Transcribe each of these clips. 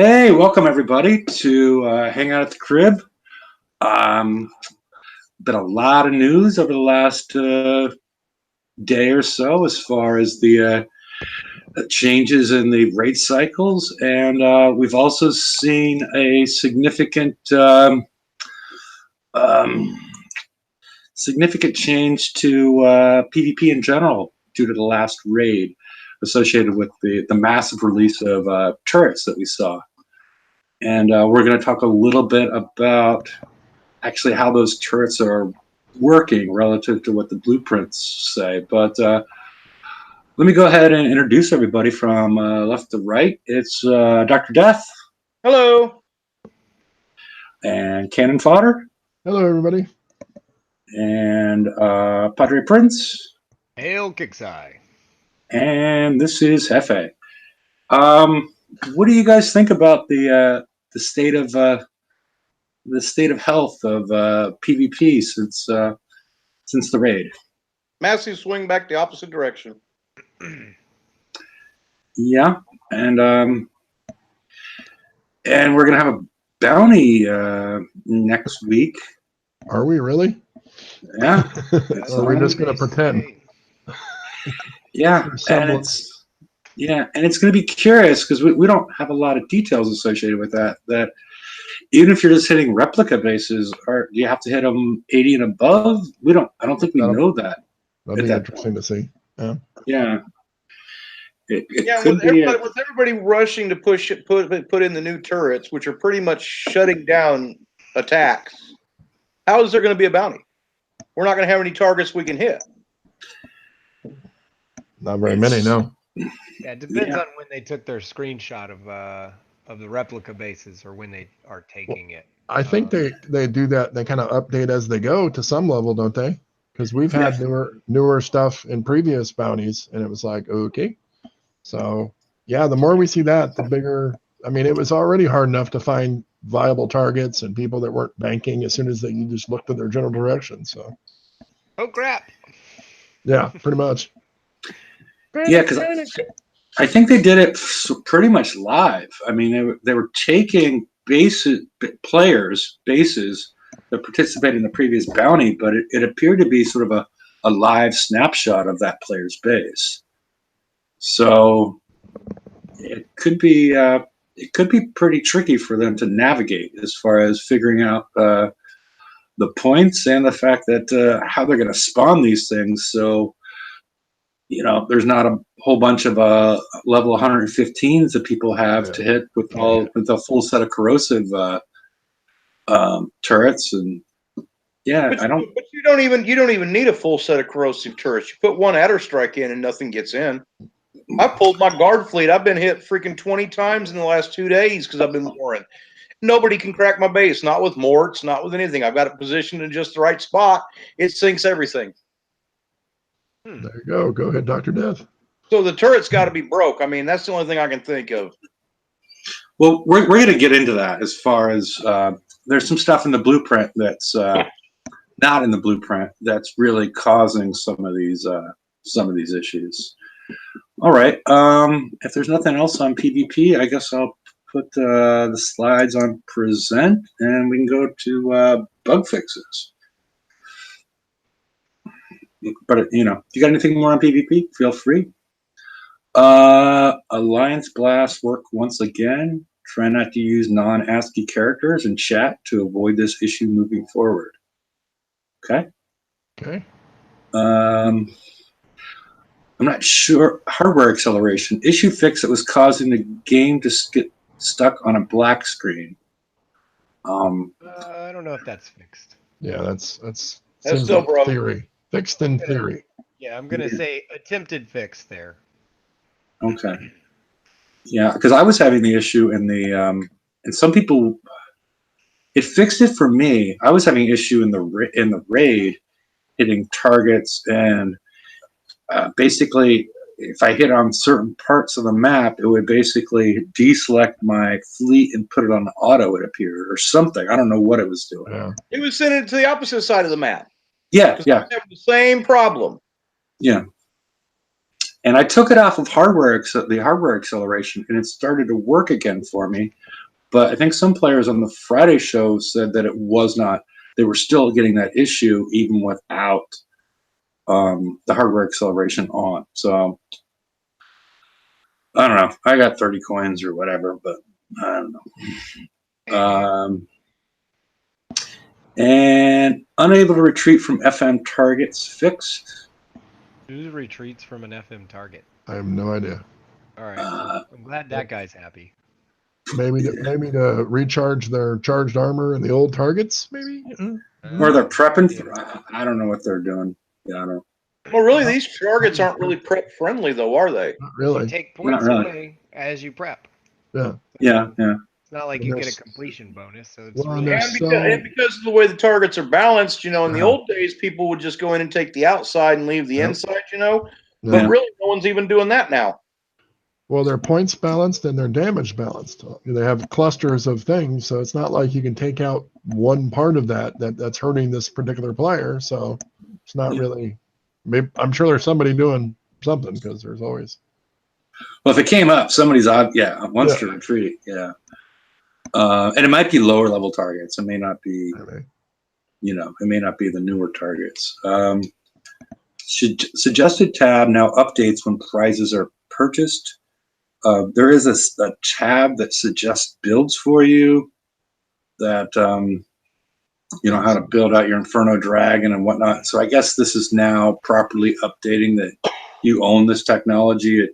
Hey, welcome everybody to Hang Out at the Crib. Um, Been a lot of news over the last day or so as far as the changes in the rate cycles, and we've also seen a um, significant change to PvP in general due to the last raid associated with the massive release of turrets that we saw. And we're going to talk a little bit about actually how those turrets are working relative to what the blueprints say. But let me go ahead and introduce everybody from left to right. It's Dr. Death. Hello. And Cannon Fodder. Hello, everybody. And Padre Prince. Hail Kixai. And this is Hefe. What do you guys think about the state of health of PvP since the raid? Massive swing back the opposite direction. Yeah, and we're gonna have a bounty next week. Are we really? Yeah. Or are we just gonna pretend? Yeah, and it's gonna be curious because we don't have a lot of details associated with that. That even if you're just hitting replica bases, do you have to hit them 80 and above? I don't think we know that. That'll be interesting to see. Yeah. Yeah. With everybody rushing to put in the new turrets, which are pretty much shutting down attacks, how is there going to be a bounty? We're not going to have any targets we can hit. Not very many, no. Yeah, it depends on when they took their screenshot of the replica bases or when they are taking it. I think they do that. They kind of update as they go to some level, don't they? Because we've had newer stuff in previous bounties, and it was like, okay. So, yeah, the more we see that, the bigger. I mean, it was already hard enough to find viable targets and people that weren't banking as soon as you just looked in their general direction. So, oh crap! Yeah, pretty much. Yeah, because I think they did it pretty much live. I mean, they were taking bases that participated in the previous bounty, but it appeared to be sort of a live snapshot of that player's base. So it could be pretty tricky for them to navigate as far as figuring out the points and the fact that how they're going to spawn these things. So there's not a whole bunch of level 115s that people have to hit with a full set of corrosive turrets, and But you don't even need a full set of corrosive turrets. You put one adder strike in, and nothing gets in. I pulled my guard fleet. I've been hit freaking 20 times in the last 2 days because I've been warring. Nobody can crack my base. Not with morts. Not with anything. I've got it positioned in just the right spot. It sinks everything. There you go. Go ahead, Dr. Death. So the turret's got to be broke. I mean, that's the only thing I can think of. Well, we're going to get into that as far as there's some stuff in the blueprint that's not in the blueprint that's really causing some of these issues. All right. If there's nothing else on PvP, I guess I'll put the slides on present, and we can go to bug fixes. But if you got anything more on PvP, feel free. Alliance Blast work once again. Try not to use non-ASCII characters in chat to avoid this issue moving forward. Okay. Okay. I'm not sure. Hardware acceleration issue fix that was causing the game to get stuck on a black screen. I don't know if that's fixed. Yeah, that's still like broke. Theory. Fixed in theory. Yeah, I'm gonna say attempted fix there. Okay. Yeah, because I was having the issue in the and some people it fixed it for me. I was having issue in the raid hitting targets, and basically if I hit on certain parts of the map, it would basically deselect my fleet and put it on auto, it appeared, or something. I don't know what it was doing. Yeah. It was sending it to the opposite side of the map. Yeah. The same problem. Yeah. And I took it off of the hardware acceleration, and it started to work again for me. But I think some players on the Friday show said that it was not. They were still getting that issue even without the hardware acceleration on. So I don't know. I got 30 coins or whatever, but I don't know. And unable to retreat from FM targets fixed. Who retreats from an FM target? I have no idea. All right, well, I'm glad that guy's happy. Maybe to recharge their charged armor in the old targets, maybe. Or they're prepping for. I don't know what they're doing. Yeah, I don't know. Well, really, these targets aren't really prep friendly, though, are they? Not You really. take points really. away as you prep. Yeah. Yeah. It's not like And you get there's- a completion bonus, so it's Well, and really there's And because of the way the targets are balanced, in the Uh-huh. old days, people would just go in and take the outside and leave the Yep. inside, Yeah. But really, no one's even doing that now. Well, their points balanced and their damage balanced. They have clusters of things, so it's not like you can take out one part of that's hurting this particular player. So it's not really. Maybe, I'm sure there's somebody doing something because there's always. Well, if it came up, somebody's wants to retreat. Yeah. And it might be lower level targets. It may not be, Okay. it may not be the newer targets. Suggested tab now updates when prizes are purchased. There is a tab that suggests builds for you that, how to build out your Inferno Dragon and whatnot. So I guess this is now properly updating that you own this technology. It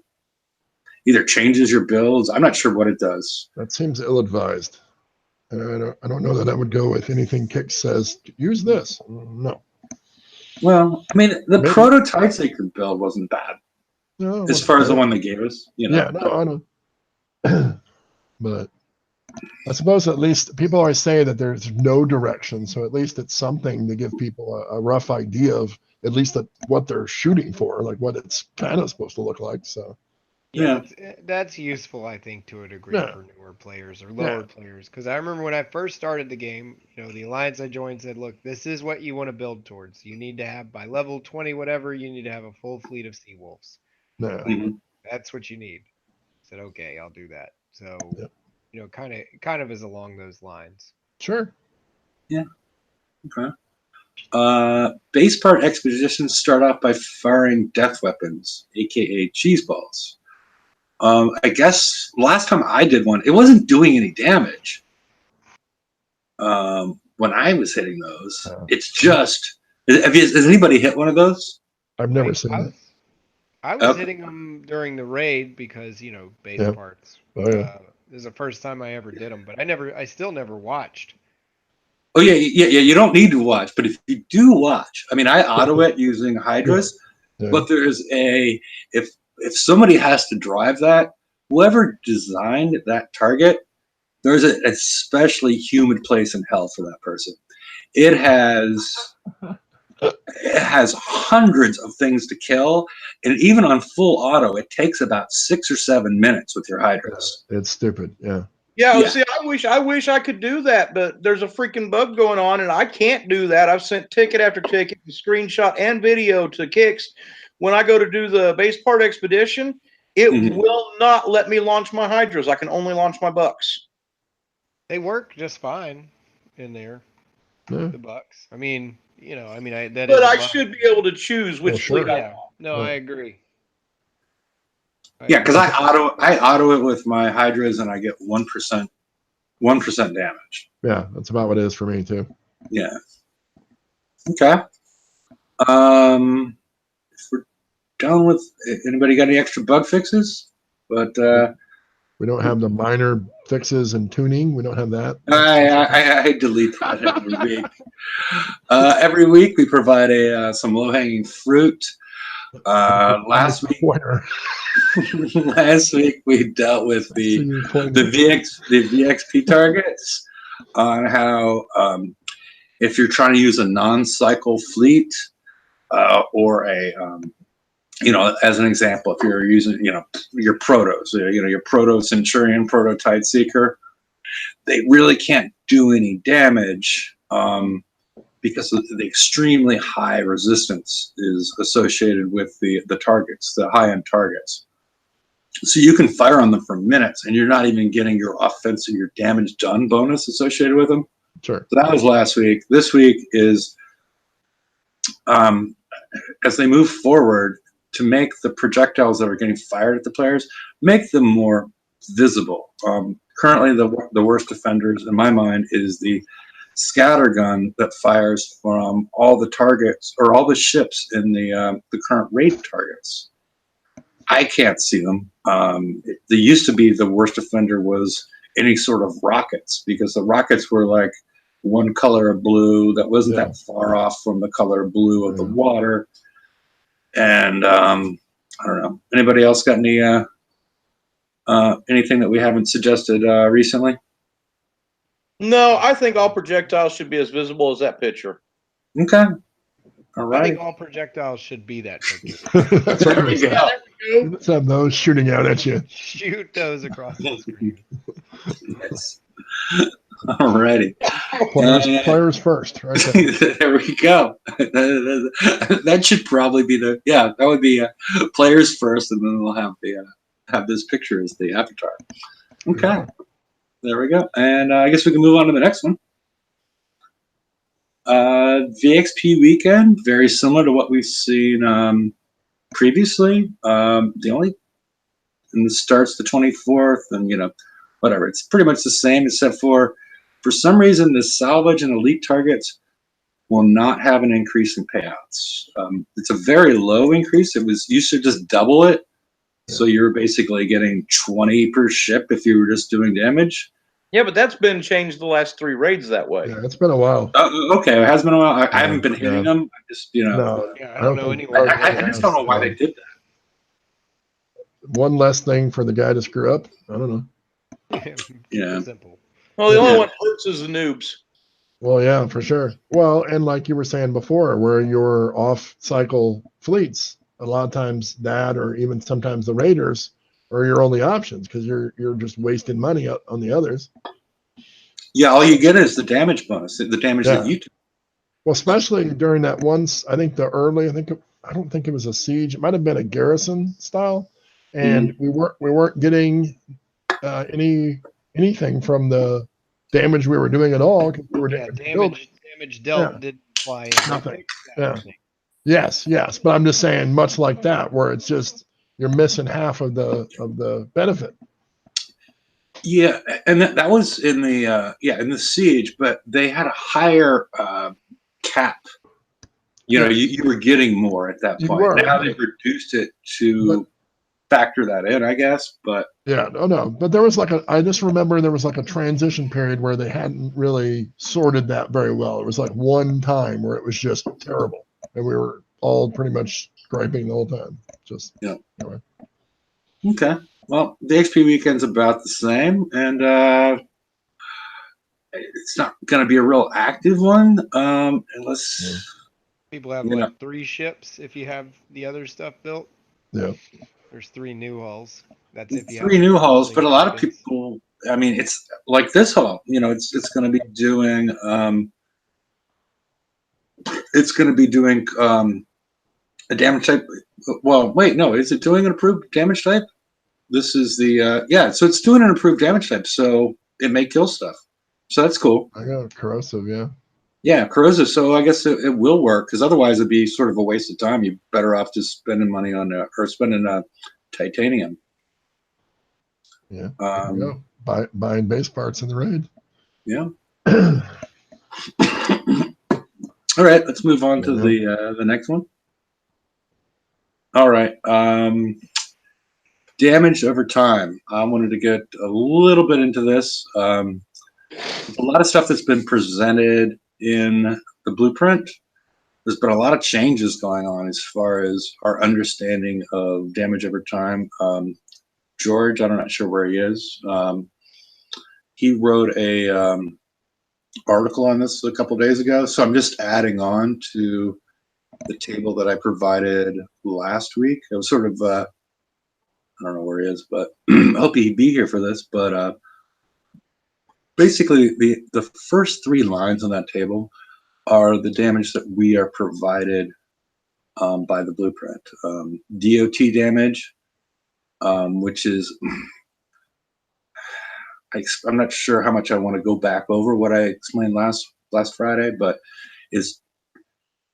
either changes your builds. I'm not sure what it does. That seems ill-advised. I don't know that I would go with anything Kick says. Use this. No. Well, I mean, the Maybe. prototype Sacred build wasn't bad No. as far as the one they gave us. Yeah. No. I don't. But I suppose at least people always say that there's no direction, so at least it's something to give people a rough idea of at least what they're shooting for, like what it's kind of supposed to look like. So Yeah. that's useful, I think, to a degree Yeah. for newer players or lower players. Because I remember when I first started the game, the alliance I joined said, "Look, this is what you want to build towards. You need to have by level 20, whatever. You need to have a full fleet of sea wolves. yeah. Mhm. That's what you need." I said, "Okay, I'll do that." So, Yep. kind of is along those lines. Sure. Okay. Base part expeditions start off by firing death weapons, aka cheese balls. I guess last time I did one, it wasn't doing any damage. When I was hitting those, it's just. Has anybody hit one of those? I've never seen it. I was Okay. hitting them during the raid because base Yeah. parts. Oh yeah. This is the first time I ever did them, but I still never watched. Oh yeah. You don't need to watch, but if you do watch, I mean, I auto it using Hydras, Yeah. but there's if somebody has to drive that, whoever designed that target, there's an especially humid place in hell for that person. It has hundreds of things to kill, and even on full auto, it takes about 6 or 7 minutes with your Hydras. It's stupid. Yeah. Yeah, Yeah. see, I wish I could do that, but there's a freaking bug going on, and I can't do that. I've sent ticket after ticket, screenshot and video to Kicks. When I go to do the base part expedition, it Mhm. will not let me launch my Hydras. I can only launch my Bucks. They work just fine in there, Yeah. the Bucks. I mean, that But is a I bug. should be able to choose which sure. fleet I Yeah, no, I agree. Yeah, because I auto it with my Hydras, and I get 1% damage. Yeah. That's about what it is for me too. Yeah. Okay. If we're done with, anybody got any extra bug fixes? But We don't have the minor fixes and tuning. We don't have that. I delete that every week. Every week we provide some low hanging fruit. Last week we dealt with the VXP targets on how if you're trying to use a non-cycle fleet or a as an example, if you're using your protos, your proto Centurion, proto Tide Seeker, they really can't do any damage because of the extremely high resistance is associated with the targets, the high-end targets. So you can fire on them for minutes, and you're not even getting your offensive, your damage done bonus associated with them. Sure. So that was last week. This week is, as they move forward, to make the projectiles that are getting fired at the players, make them more visible. Currently, the worst offenders, in my mind, is the scatter gun that fires from all the targets or all the ships in the current raid targets. I can't see them. They used to be the worst offender was any sort of rockets, because the rockets were like one color of blue that wasn't that far off from the color of blue of the water. And I don't know. Anybody else got any anything that we haven't suggested recently? No, I think all projectiles should be as visible as that picture. Okay. All I right. think all projectiles should be that picture. That's what There we we said. go. Let's have those shooting out at you. Shoot those across the screen. Yes. All righty. Players first, right there. There we go. That should probably be that would be players first, and then we'll have this picture as the avatar. Okay. There we go. And I guess we can move on to the next one. VXP weekend, very similar to what we've seen previously. And it starts the 24th, and whatever. It's pretty much the same, except for some reason, the salvage and elite targets will not have an increase in payouts. It's a very low increase. It was used to just double it. So you're basically getting 20 per ship if you were just doing damage. Yeah, but that's been changed the last 3 raids that way. Yeah, it's been a while. Okay, it has been a while. I haven't been hitting them. I just, No, Yeah, I don't know anyone. I just don't know why they did that. One less thing for the guy to screw up. I don't know. Yeah. Simple. Well, the only one hurts is the noobs. Well, yeah, for sure. Well, and like you were saying before, where your off-cycle fleets, a lot of times that, or even sometimes the raiders, are your only options because you're just wasting money on the others. Yeah, all you get is the damage bonus, the damage that you do. Well, especially during that once, I think I don't think it was a siege. It might have been a garrison style, and we weren't getting anything from the damage we were doing at all. We were damage dealt didn't fly in. Nothing. Yeah. Yes, but I'm just saying, much like that, where it's just you're missing half of the benefit. Yeah, and that was in the siege, but they had a higher cap. You were getting more at that point. Now they've reduced it to factor that in, I guess. But yeah, no. But there was I just remember there was like a transition period where they hadn't really sorted that very well. It was like one time where it was just terrible, and we were all pretty much griping the whole time. Anyway. Okay. Well, the XP weekend's about the same, and it's not going to be a real active one unless people have 3 ships if you have the other stuff built. Yeah. There's 3 new hulls. That's if you 3 new hulls, but a lot of people. I mean, it's like this hull. It's going to be doing. It's going to be doing a damage type. Well, wait, no. Is it doing an approved damage type? This is the so it's doing an improved damage type, so it may kill stuff. So that's cool. I got corrosive, yeah. Yeah, corrosive. So I guess it will work, because otherwise it'd be sort of a waste of time. You're better off just spending money on or spending titanium. Yeah. Buying base parts in the raid. Yeah. All right, let's move on to the next one. All right. Damage over time. I wanted to get a little bit into this. A lot of stuff that's been presented in the blueprint. There's been a lot of changes going on as far as our understanding of damage over time. George, I'm not sure where he is. He wrote a article on this a couple days ago, so I'm just adding on to the table that I provided last week. It was sort of I don't know where he is, but I hope he'd be here for this. But basically, the first 3 lines on that table are the damage that we are provided by the blueprint. DoT damage, which is, I'm not sure how much I want to go back over what I explained last Friday, but is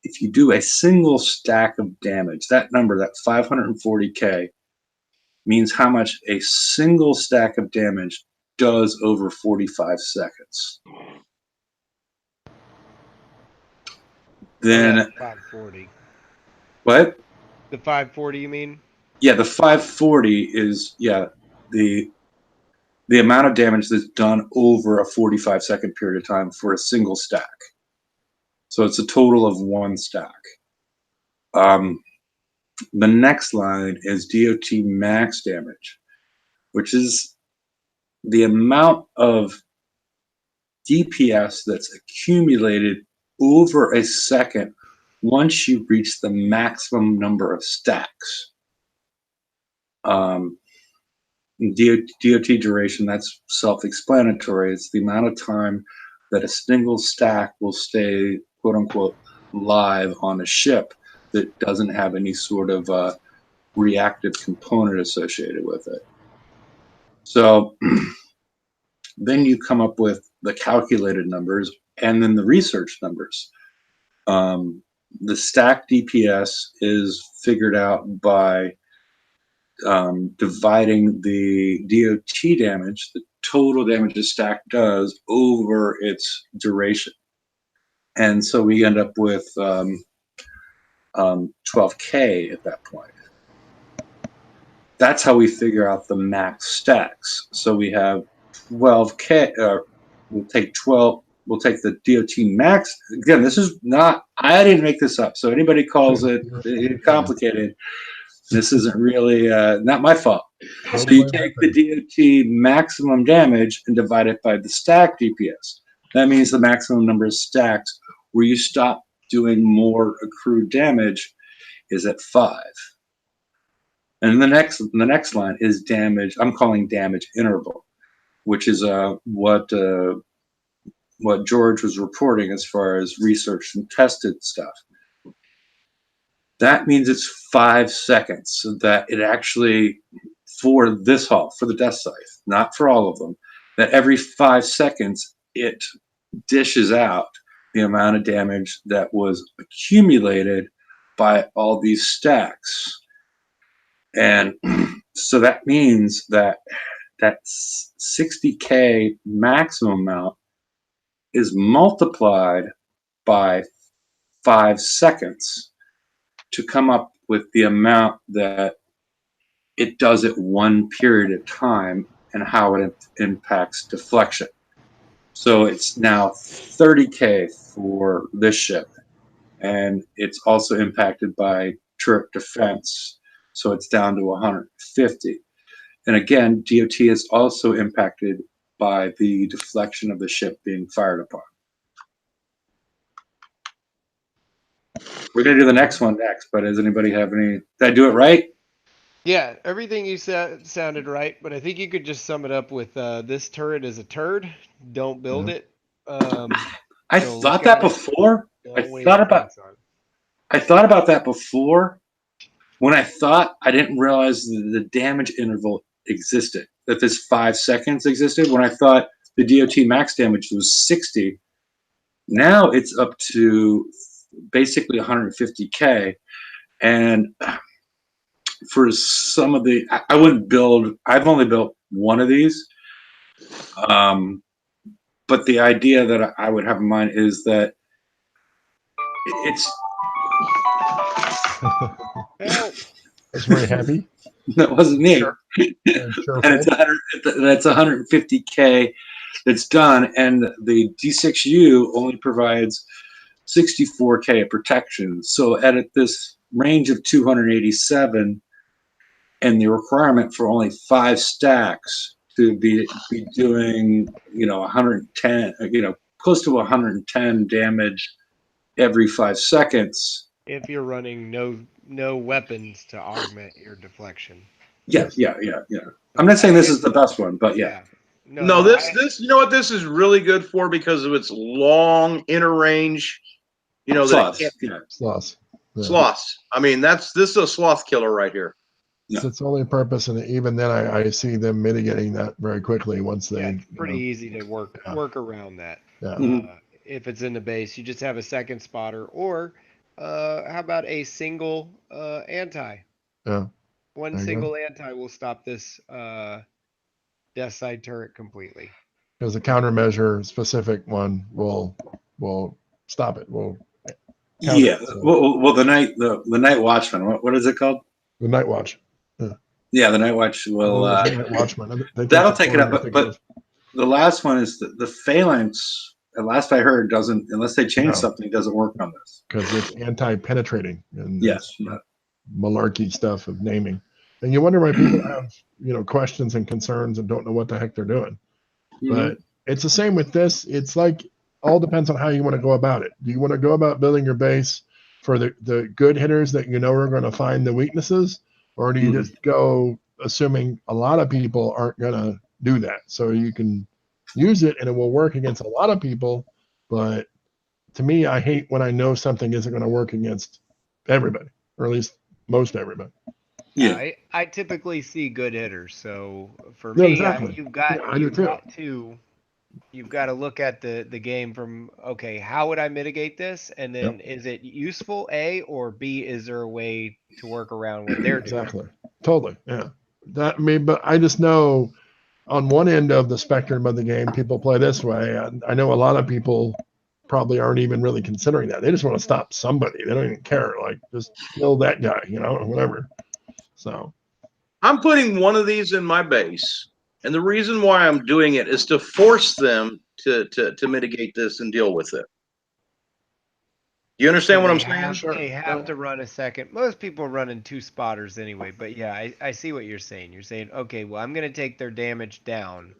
if you do a single stack of damage, that number, that 540K, means how much a single stack of damage does over 45 seconds. Then 540. what? The 540, you mean? Yeah, the 540 is the amount of damage that's done over a 45-second period of time for a single stack. So it's a total of one stack. The next line is DoT max damage, which is the amount of DPS that's accumulated over a second once you reach the maximum number of stacks. DoT duration, that's self-explanatory. It's the amount of time that a single stack will stay, quote unquote, live on a ship that doesn't have any sort of reactive component associated with it. So then you come up with the calculated numbers and then the research numbers. The stack DPS is figured out by dividing the DoT damage, the total damage a stack does, over its duration. And so we end up with 12K at that point. That's how we figure out the max stacks. So we have 12K, we'll take 12, we'll take the DoT max. Again, this is not, I didn't make this up. So anybody calls it complicated, this isn't really, not my fault. So you take the DoT maximum damage and divide it by the stack DPS. That means the maximum number of stacks where you stop doing more accrued damage is at 5. And the next line is damage. I'm calling damage interval, which is what George was reporting as far as researched and tested stuff. That means it's 5 seconds, so that it actually, for this haul, for the Death Scythe, not for all of them, that every 5 seconds it dishes out the amount of damage that was accumulated by all these stacks. And so that means that that 60K maximum amount is multiplied by 5 seconds to come up with the amount that it does at one period of time and how it impacts deflection. So it's now 30K for this ship, and it's also impacted by turret defense, so it's down to 150. And again, DoT is also impacted by the deflection of the ship being fired upon. We're going to do the next one next, but does anybody have any? Did I do it right? Yeah, everything you said sounded right, but I think you could just sum it up with this turret is a turd. Don't build it. I thought that before. I thought about that before. When I thought, I didn't realize the damage interval existed, that this 5 seconds existed. When I thought the DoT max damage was 60, now it's up to basically 150K. And for some of the, I wouldn't build, I've only built one of these. But the idea that I would have in mind is that it's. That's very happy. That wasn't me. Sure. And it's 150K that's done, and the D6U only provides 64K of protection. So at this range of 287, and the requirement for only 5 stacks to be doing, 110, close to 110 damage every 5 seconds. If you're running no weapons to augment your deflection. Yeah. I'm not saying this is the best one, but yeah. No, this you know what this is really good for because of its long inner range You know, Sloths, that yeah. Sloths. Yeah. sloths. I mean, this is a sloth killer right here. It's its only purpose, and even then, I see them mitigating that very quickly once they. Yeah, it's pretty easy to work around that. Yeah. If it's in the base, you just have a second spotter, or how about a single anti? Yeah. One There you single anti will stop this death side turret completely. Because the countermeasure specific one will stop it. Will counter Yeah. it, so. Well, the night watchman. What is it called? The Night Watch. Yeah, the night watch will. Night Watchman. That'll take it up, but the last one is the phalanx. At last I heard, doesn't, unless they change something, doesn't work on this. Because it's anti-penetrating and Yes. malarkey stuff of naming. And you wonder why people have questions and concerns and don't know what the heck they're doing. But it's the same with this. It's like all depends on how you want to go about it. Do you want to go about building your base for the good hitters that you know are going to find the weaknesses, or do you just go assuming a lot of people aren't going to do that? So you can use it and it will work against a lot of people. But to me, I hate when I know something isn't going to work against everybody, or at least most everybody. Yeah, I typically see good hitters. So for Yeah, me, exactly. you've got I do too. you've got to look at the game from, okay, how would I mitigate this? And then is it useful, A, or B, is there a way to work around what they're doing? Exactly. Totally. Yeah. But I just know on one end of the spectrum of the game, people play this way. I know a lot of people probably aren't even really considering that. They just want to stop somebody. They don't even care. Like, just kill that guy, or whatever. So I'm putting one of these in my base, and the reason why I'm doing it is to force them to mitigate this and deal with it. Do you understand what I'm saying? They have to run a second. Most people are running 2 spotters anyway, but yeah, I see what you're saying. You're saying, okay, well, I'm going to take their damage down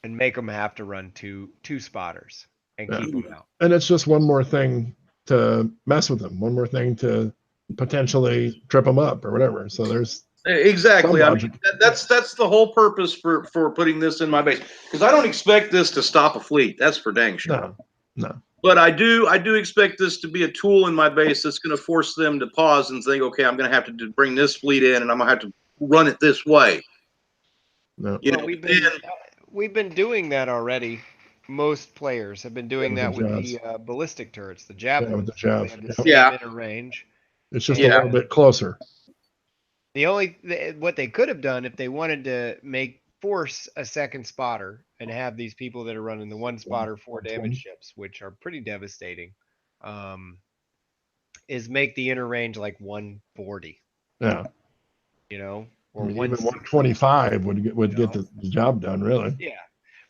and make them have to run two spotters and keep them out. And it's just one more thing to mess with them, one more thing to potentially trip them up or whatever. So there's exactly. I mean, that's the whole purpose for putting this in my base, because I don't expect this to stop a fleet. That's for dang sure. No. But I do expect this to be a tool in my base that's going to force them to pause and think, okay, I'm going to have to bring this fleet in, and I'm going to have to run it this way. No. We've been doing that already. Most players have been doing that with the ballistic turrets, the javelins. Yeah, with the They have the same inner range. It's just a little bit closer. What they could have done if they wanted to force a second spotter and have these people that are running the 1 spotter 4 damage ships, which are pretty devastating, is make the inner range like 140. Yeah. Or even 125 would get the job done, really. Yeah.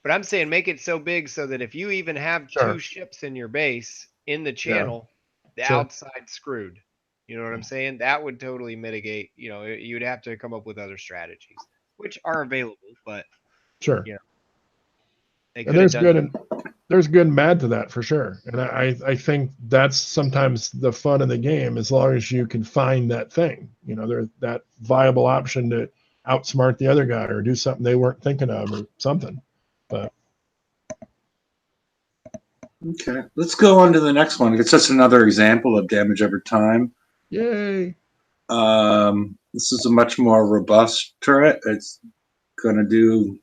But I'm saying make it so big so that if you even have 2 ships in your base in the channel, the outside's screwed. You know what I'm saying? That would totally mitigate. You'd have to come up with other strategies, which are available, but and there's good and bad to that for sure. And I think that's sometimes the fun of the game, as long as you can find that thing. There's that viable option to outsmart the other guy or do something they weren't thinking of or something. But okay, let's go on to the next one. It's just another example of damage over time. Yay! This is a much more robust turret. It's going to do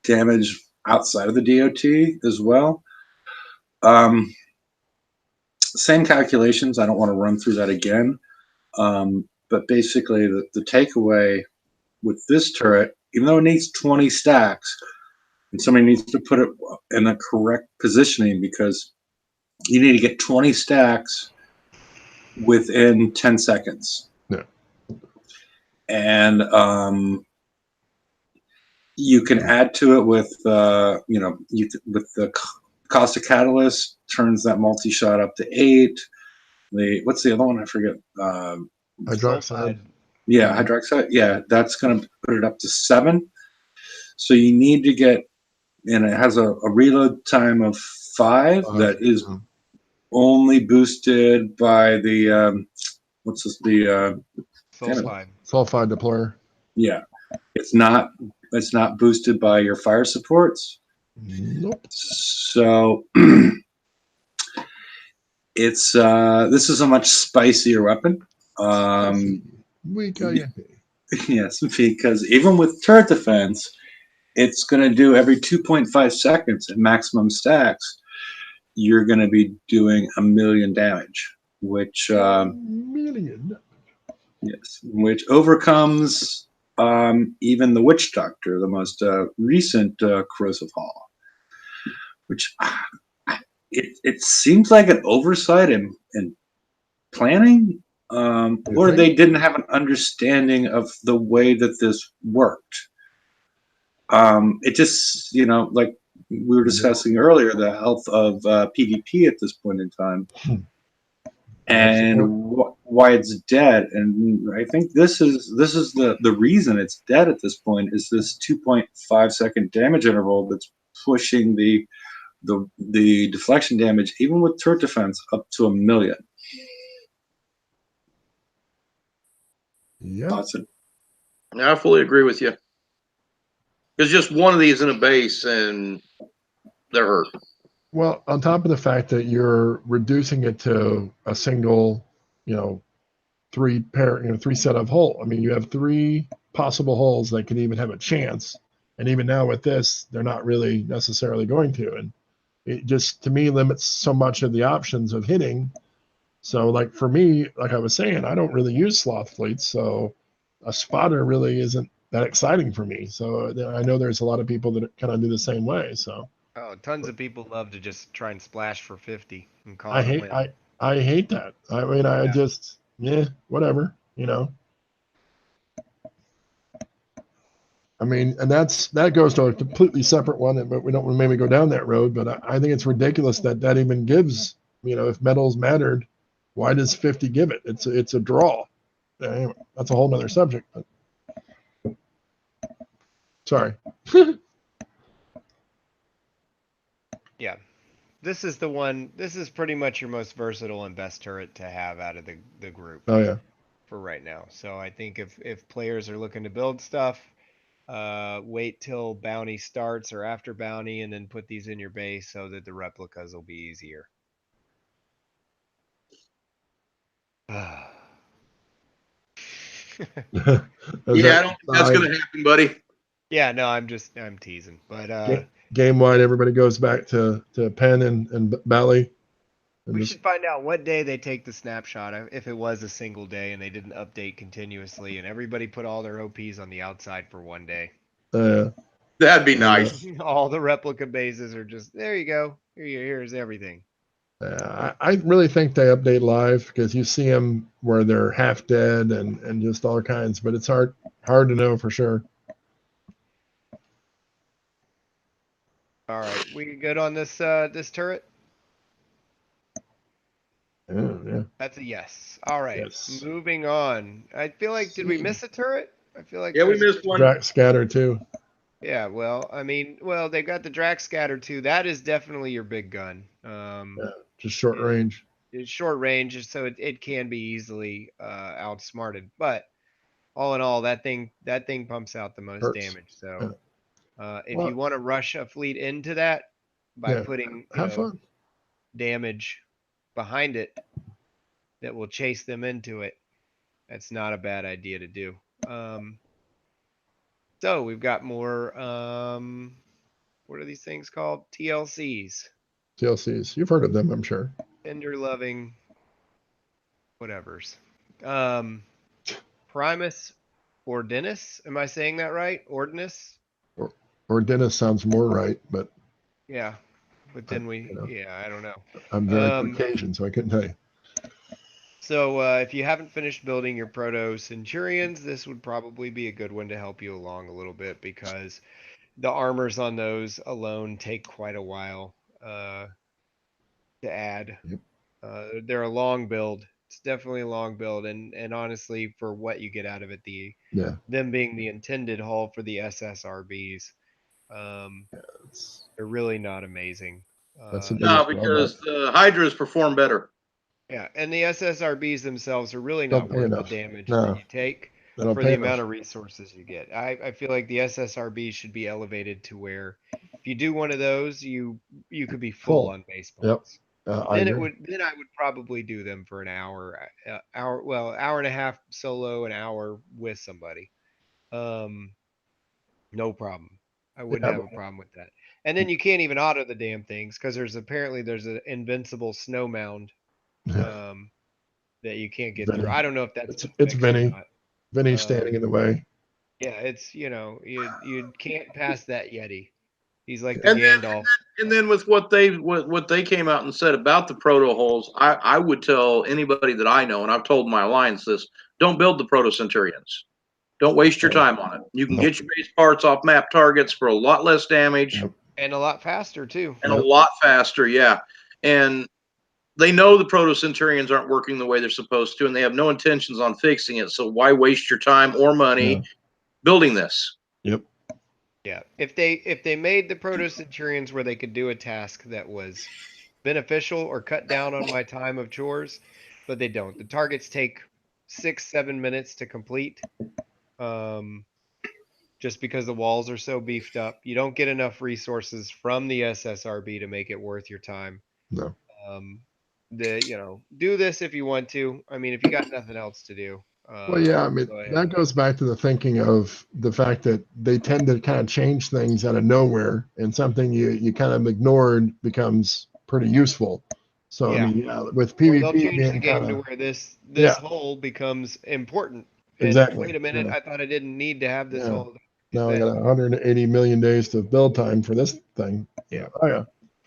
damage outside of the DoT as well. Same calculations. I don't want to run through that again. But basically, the takeaway with this turret, even though it needs 20 stacks, and somebody needs to put it in the correct positioning, because you need to get 20 stacks within 10 seconds. Yeah. And you can add to it with with the cost of catalyst turns that multi-shot up to 8. What's the other one? I forget. Hydroxide. Yeah, hydroxide. Yeah, that's going to put it up to 7. So you need to get, and it has a reload time of 5 that is only boosted by the sulfide deployer. Yeah, it's not boosted by your fire supports. Nope. So It's this is a much spicier weapon. We caliente. Yes, because even with turret defense, it's going to do every 2.5 seconds at maximum stacks. You're going to be doing 1,000,000 damage, which Million. yes, which overcomes even the Witch Doctor, the most recent corrosive haul. Which it seems like an oversight in planning, or they didn't have an understanding of the way that this worked. It just, like we were discussing earlier, the health of PvP at this point in time, and why it's dead. And I think this is the reason it's dead at this point is this 2.5 second damage interval that's pushing the deflection damage, even with turret defense, up to 1,000,000. Yeah. Awesome. I fully agree with you. There's just one of these in a base, and they're hurt. Well, on top of the fact that you're reducing it to a single, three set of hole. I mean, you have 3 possible holes that could even have a chance. And even now with this, they're not really necessarily going to. And it just, to me, limits so much of the options of hitting. So, like for me, like I was saying, I don't really use sloth fleets. So a spotter really isn't that exciting for me. So I know there's a lot of people that kind of do the same way. So. Oh, tons of people love to just try and splash for 50 and call I it a hate win. I hate that. I mean, I just whatever. I mean, and that goes to a completely separate one, but we don't maybe go down that road. But I think it's ridiculous that even gives. If medals mattered, why does 50 give it? It's a draw. Anyway, that's a whole nother subject. But sorry. Yeah. This is the one. This is pretty much your most versatile and best turret to have out of the group. Oh yeah. For right now. So I think if players are looking to build stuff, wait till bounty starts or after bounty and then put these in your base so that the replicas will be easier. Yeah, I don't think that's going to happen, buddy. Yeah, no, I'm teasing. But game wide, everybody goes back to Penn and Bally. We should find out what day they take the snapshot. If it was a single day and they didn't update continuously, and everybody put all their OPs on the outside for one day. That'd be nice. All the replica bases are just there. You go. Here's everything. I really think they update live because you see them where they're half dead and just all kinds, but it's hard to know for sure. All right, we good on this this turret? Yeah. That's a yes. All right, Yes. moving on. I feel like did we miss a turret? I feel like we missed one. Drac scatter too. Yeah, well, I mean, they've got the Drac scatter too. That is definitely your big gun. Just short range. It's short range, so it can be easily outsmarted. But all in all, that thing pumps out the most damage. So if you want to rush a fleet into that by putting fun. damage behind it that will chase them into it, that's not a bad idea to do. So we've got more what are these things called? TLCs. TLCs. You've heard of them, I'm sure. Tender loving whatevers. Primus Ordinus. Am I saying that right? Ordinus? Ordinus sounds more right, but yeah. But then I don't know. I'm very Caucasian, so I couldn't tell you. So if you haven't finished building your Proto Centurions, this would probably be a good one to help you along a little bit because the armors on those alone take quite a while to add. Yep. They're a long build. It's definitely a long build, and honestly, for what you get out of it, them being the intended hull for the SSRBs, they're really not amazing. No, because the Hydras perform better. Yeah, and the SSRBs themselves are really not worth the damage that you take for the amount of resources you get. I feel like the SSRB should be elevated to where if you do one of those, you could be full on base points. I agree. Then I would probably do them for an hour and a half solo, an hour with somebody. Um, no problem. I wouldn't Yeah, have a problem with that. And then you can't even auto the damn things because there's an invincible snow mound um that you can't get through. Vinny. I don't know if that's been It's fixed or Vinny. not. Vinny standing in the way. Yeah, it's you can't pass that Yeti. He's like the And then Gandalf. and then with what they came out and said about the proto hulls, I would tell anybody that I know, and I've told my alliance this: don't build the proto centurions. Don't waste your No. time on it. You can Nope. get your base parts off map targets for a lot less damage Yep. And a lot faster too. and a Yep. lot faster. Yeah, and they know the proto centurions aren't working the way they're supposed to, and they have no intentions on fixing it. So why waste your time or money Yeah. building this? Yep. Yeah. If they made the Proto Centurions where they could do a task that was beneficial or cut down on my time of chores, but they don't. The targets take 6-7 minutes to complete. Um, just because the walls are so beefed up. You don't get enough resources from the SSRB to make it worth your time. No. Um, do this if you want to. I mean, if you got nothing else to do. Well, yeah, I mean, Go ahead. that goes back to the thinking of the fact that they tend to kind of change things out of nowhere, and something you kind of ignored becomes pretty useful. So, Yeah. I mean, yeah, with Or they'll PvP change the being game kind to of, where this yeah, hole becomes important. And exactly. wait a minute, Yeah. I thought I didn't need to have this Yeah. hole. Now I got 180 million days of build time for this thing. Yeah. Oh, yeah.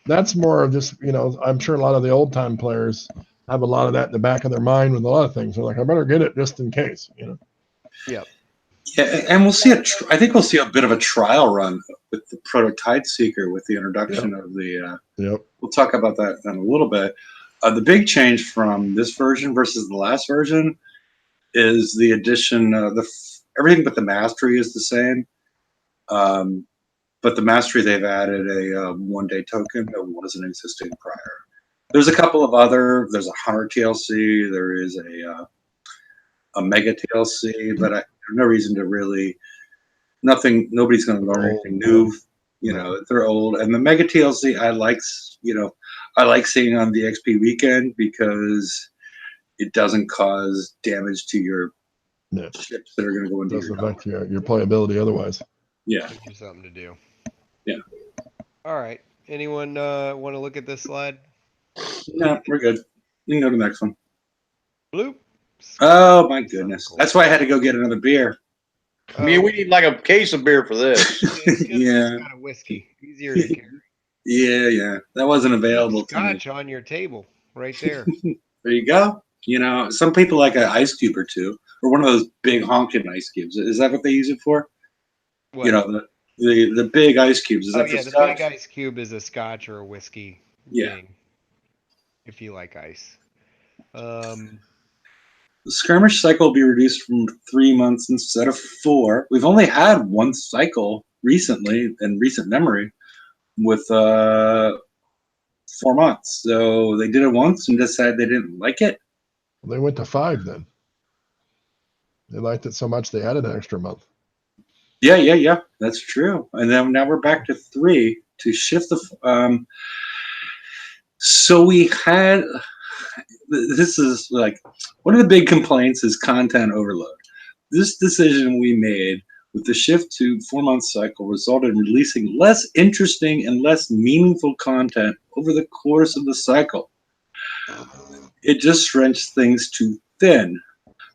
That's more of just, I'm sure a lot of the old time players have a lot of that in the back of their mind with a lot of things. They're like, I better get it just in case, Yep. Yeah, and we'll see I think we'll see a bit of a trial run with the Prototype Seeker with the introduction of the. Yep. We'll talk about that in a little bit. The big change from this version versus the last version is the addition. Everything but the mastery is the same, but the mastery they've added a 1-day token that wasn't existing prior. There's a couple of other. There's a Hunter TLC. There is a Mega TLC, but there's no reason to really. Nobody's going to learn anything new. They're old. And the Mega TLC, I like seeing on the XP weekend because it doesn't cause damage to your ships that are going to go into doesn't affect your playability otherwise. Yeah. Gives you something to do. Yeah. All right. Anyone want to look at this slide? No, we're good. You can go to the next one. Bloop. Oh my goodness. That's why I had to go get another beer. I mean, we need like a case of beer for this. Yeah. It's got a whiskey. Easier to carry. Yeah. That wasn't available to me. Scotch on your table, right there. There you go. Some people like an ice cube or two, or one of those big honking ice cubes. Is that what they use it for? What? The big ice cubes. Is that for the Scotch? big ice cube is a Scotch or a whiskey thing. If you like ice. The skirmish cycle will be reduced from 3 months instead of 4. We've only had one cycle recently in recent memory with 4 months. So they did it once and decided they didn't like it. Well, they went to 5 then. They liked it so much they added an extra month. Yeah. That's true. And then now we're back to 3 to shift the. So we had. This is like one of the big complaints is content overload. This decision we made with the shift to 4-month cycle resulted in releasing less interesting and less meaningful content over the course of the cycle. It just stretched things too thin.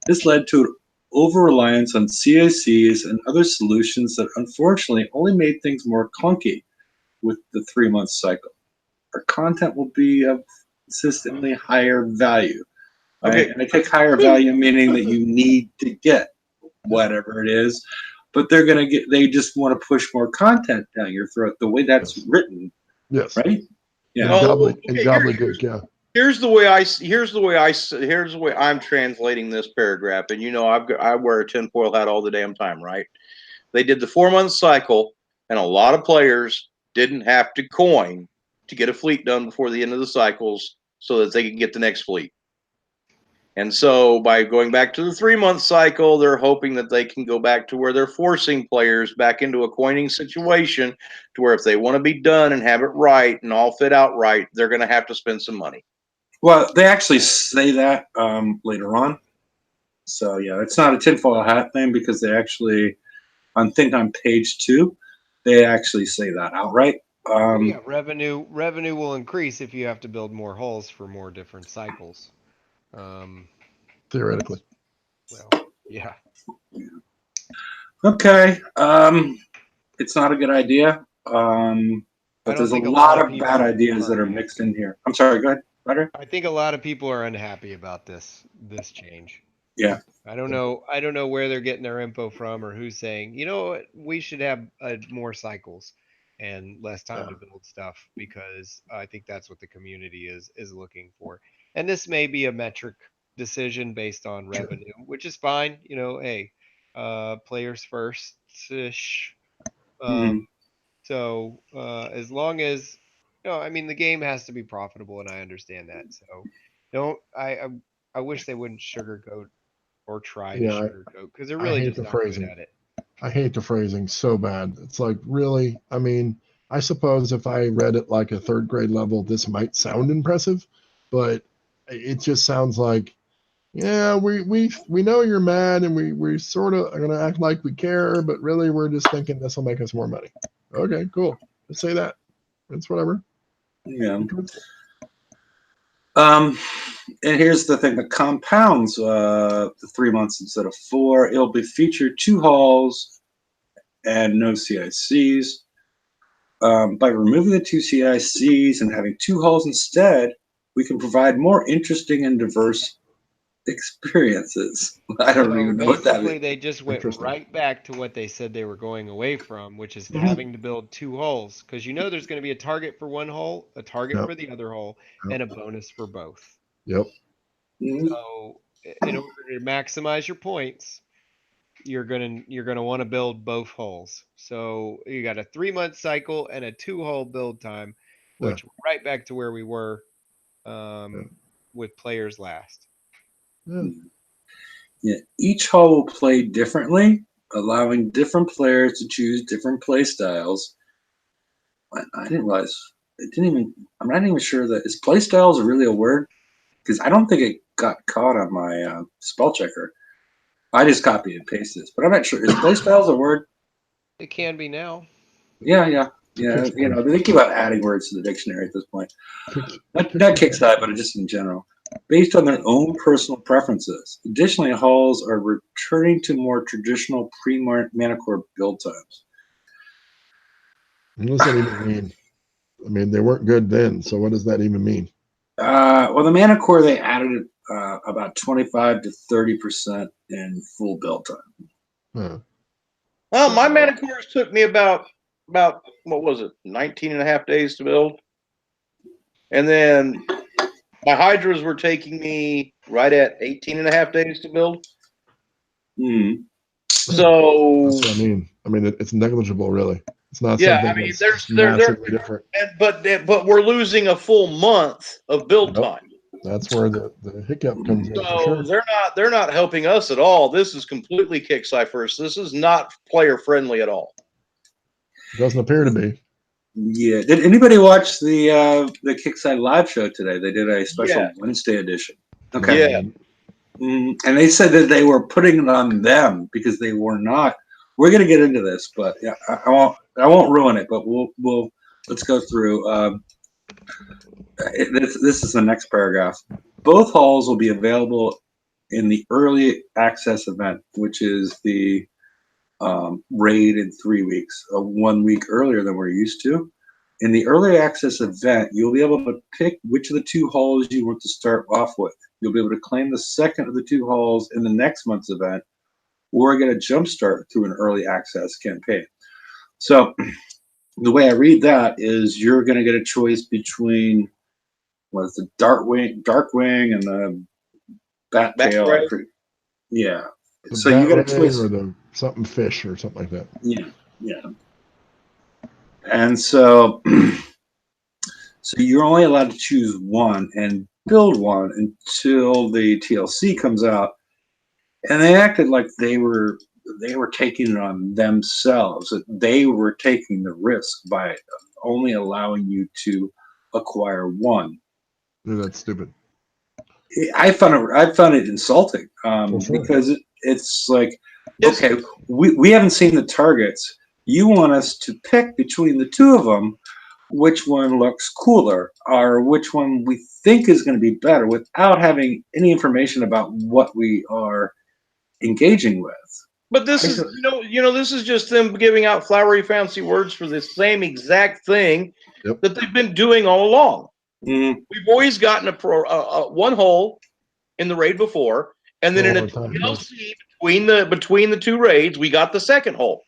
This led to an over-reliance on CICs and other solutions that unfortunately only made things more clunky with the 3-month cycle. Our content will be of consistently higher value. Okay. Right? And I take higher value meaning that you need to get whatever it is, but they just want to push more content down your throat the way that's written. Yes. Right? Yeah. Gobbledygook, yeah. Here's the way I'm translating this paragraph, and I wear a tinfoil hat all the damn time, right? They did the 4-month cycle, and a lot of players didn't have to coin to get a fleet done before the end of the cycles so that they could get the next fleet. And so by going back to the 3-month cycle, they're hoping that they can go back to where they're forcing players back into a coining situation to where if they want to be done and have it right and all fit out right, they're going to have to spend some money. Well, they actually say that later on. So yeah, it's not a tinfoil hat thing because they actually, I think on page 2, they actually say that outright. Yeah, revenue will increase if you have to build more hulls for more different cycles. Theoretically. Well, yeah. Okay. It's not a good idea. But there's a lot of bad ideas that are mixed in here. I'm sorry, go ahead, Ryder. I think a lot of people are unhappy about this change. Yeah. I don't know where they're getting their info from or who's saying, you know what, we should have more cycles and less time to build stuff, because I think that's what the community is looking for. And this may be a metric decision based on revenue, which is fine. You know, hey, players first ish. So as long as, you know, I mean, the game has to be profitable, and I understand that. So don't I wish they wouldn't sugarcoat or try to sugarcoat, because they're really just not good at it. I hate the phrasing so bad. It's like, really? I mean, I suppose if I read it like a 3rd grade level, this might sound impressive, but it just sounds like, yeah, we know you're mad, and we sort of are gonna act like we care, but really we're just thinking this will make us more money. Okay, cool. Let's say that. It's whatever. Yeah. And here's the thing that compounds the 3 months instead of 4. It'll be featured 2 halls and no CICs. By removing the 2 CICs and having 2 halls instead, we can provide more interesting and diverse experiences. I don't even know what that Basically, means. they just went right back to what they said they were going away from, which is having to build 2 hulls, because you know there's going to be a target for one hull, a target for the other hull, and a bonus for both. Yep. So in order to maximize your points, you're gonna want to build both hulls. So you got a 3-month cycle and a 2 hull build time, which right back to where we were with players last. Yeah, each hull will play differently, allowing different players to choose different play styles. I didn't realize I'm not even sure that is play styles really a word, because I don't think it got caught on my spell checker. I just copied and pasted this, but I'm not sure. Is play styles a word? It can be now. Yeah. You know, they keep on adding words to the dictionary at this point. Not Kickside, but just in general, based on their own personal preferences. Additionally, hulls are returning to more traditional pre-mana core build times. What does that even mean? I mean, they weren't good then, so what does that even mean? Well, the mana core, they added about 25 to 30% in full build time. Well, my mana cores took me about what was it, 19 and a half days to build, and then my hydras were taking me right at 18 and a half days to build. So that's what I mean. I mean, it's negligible, really. It's not yeah, something I mean, that's massively different. But we're losing a full month of build time. That's where the hiccup comes in. So they're not helping us at all. This is completely Kickside first. This is not player friendly at all. Doesn't appear to be. Yeah. Did anybody watch the Kickside live show today? They did a special Wednesday edition. Okay. Yeah. And they said that they were putting it on them because they were not. We're going to get into this, but yeah, I won't ruin it. But we'll let's go through. This is the next paragraph. Both halls will be available in the early access event, which is the raid in 3 weeks, 1 week earlier than we're used to. In the early access event, you'll be able to pick which of the 2 halls you want to start off with. You'll be able to claim the second of the 2 halls in the next month's event, or get a jump start through an early access campaign. So the way I read that is you're going to get a choice between what's the Darkwing and the Bat Tail. Yeah. So you got a choice. Or the something fish or something like that. Yeah. And so you're only allowed to choose one, and build one until the TLC comes out, and they acted like they were taking it on themselves. That they were taking the risk by only allowing you to acquire one. Dude, that's stupid. I found it insulting For sure. because it's like, okay, we haven't seen the targets. You want us to pick between the two of them, which one looks cooler or which one we think is going to be better, without having any information about what we are engaging with. But this is, this is just them giving out flowery, fancy words for the same exact thing that they've been doing all along. Mm. We've always gotten one hole in the raid before, and then in a TLC between the two raids, we got the second hole.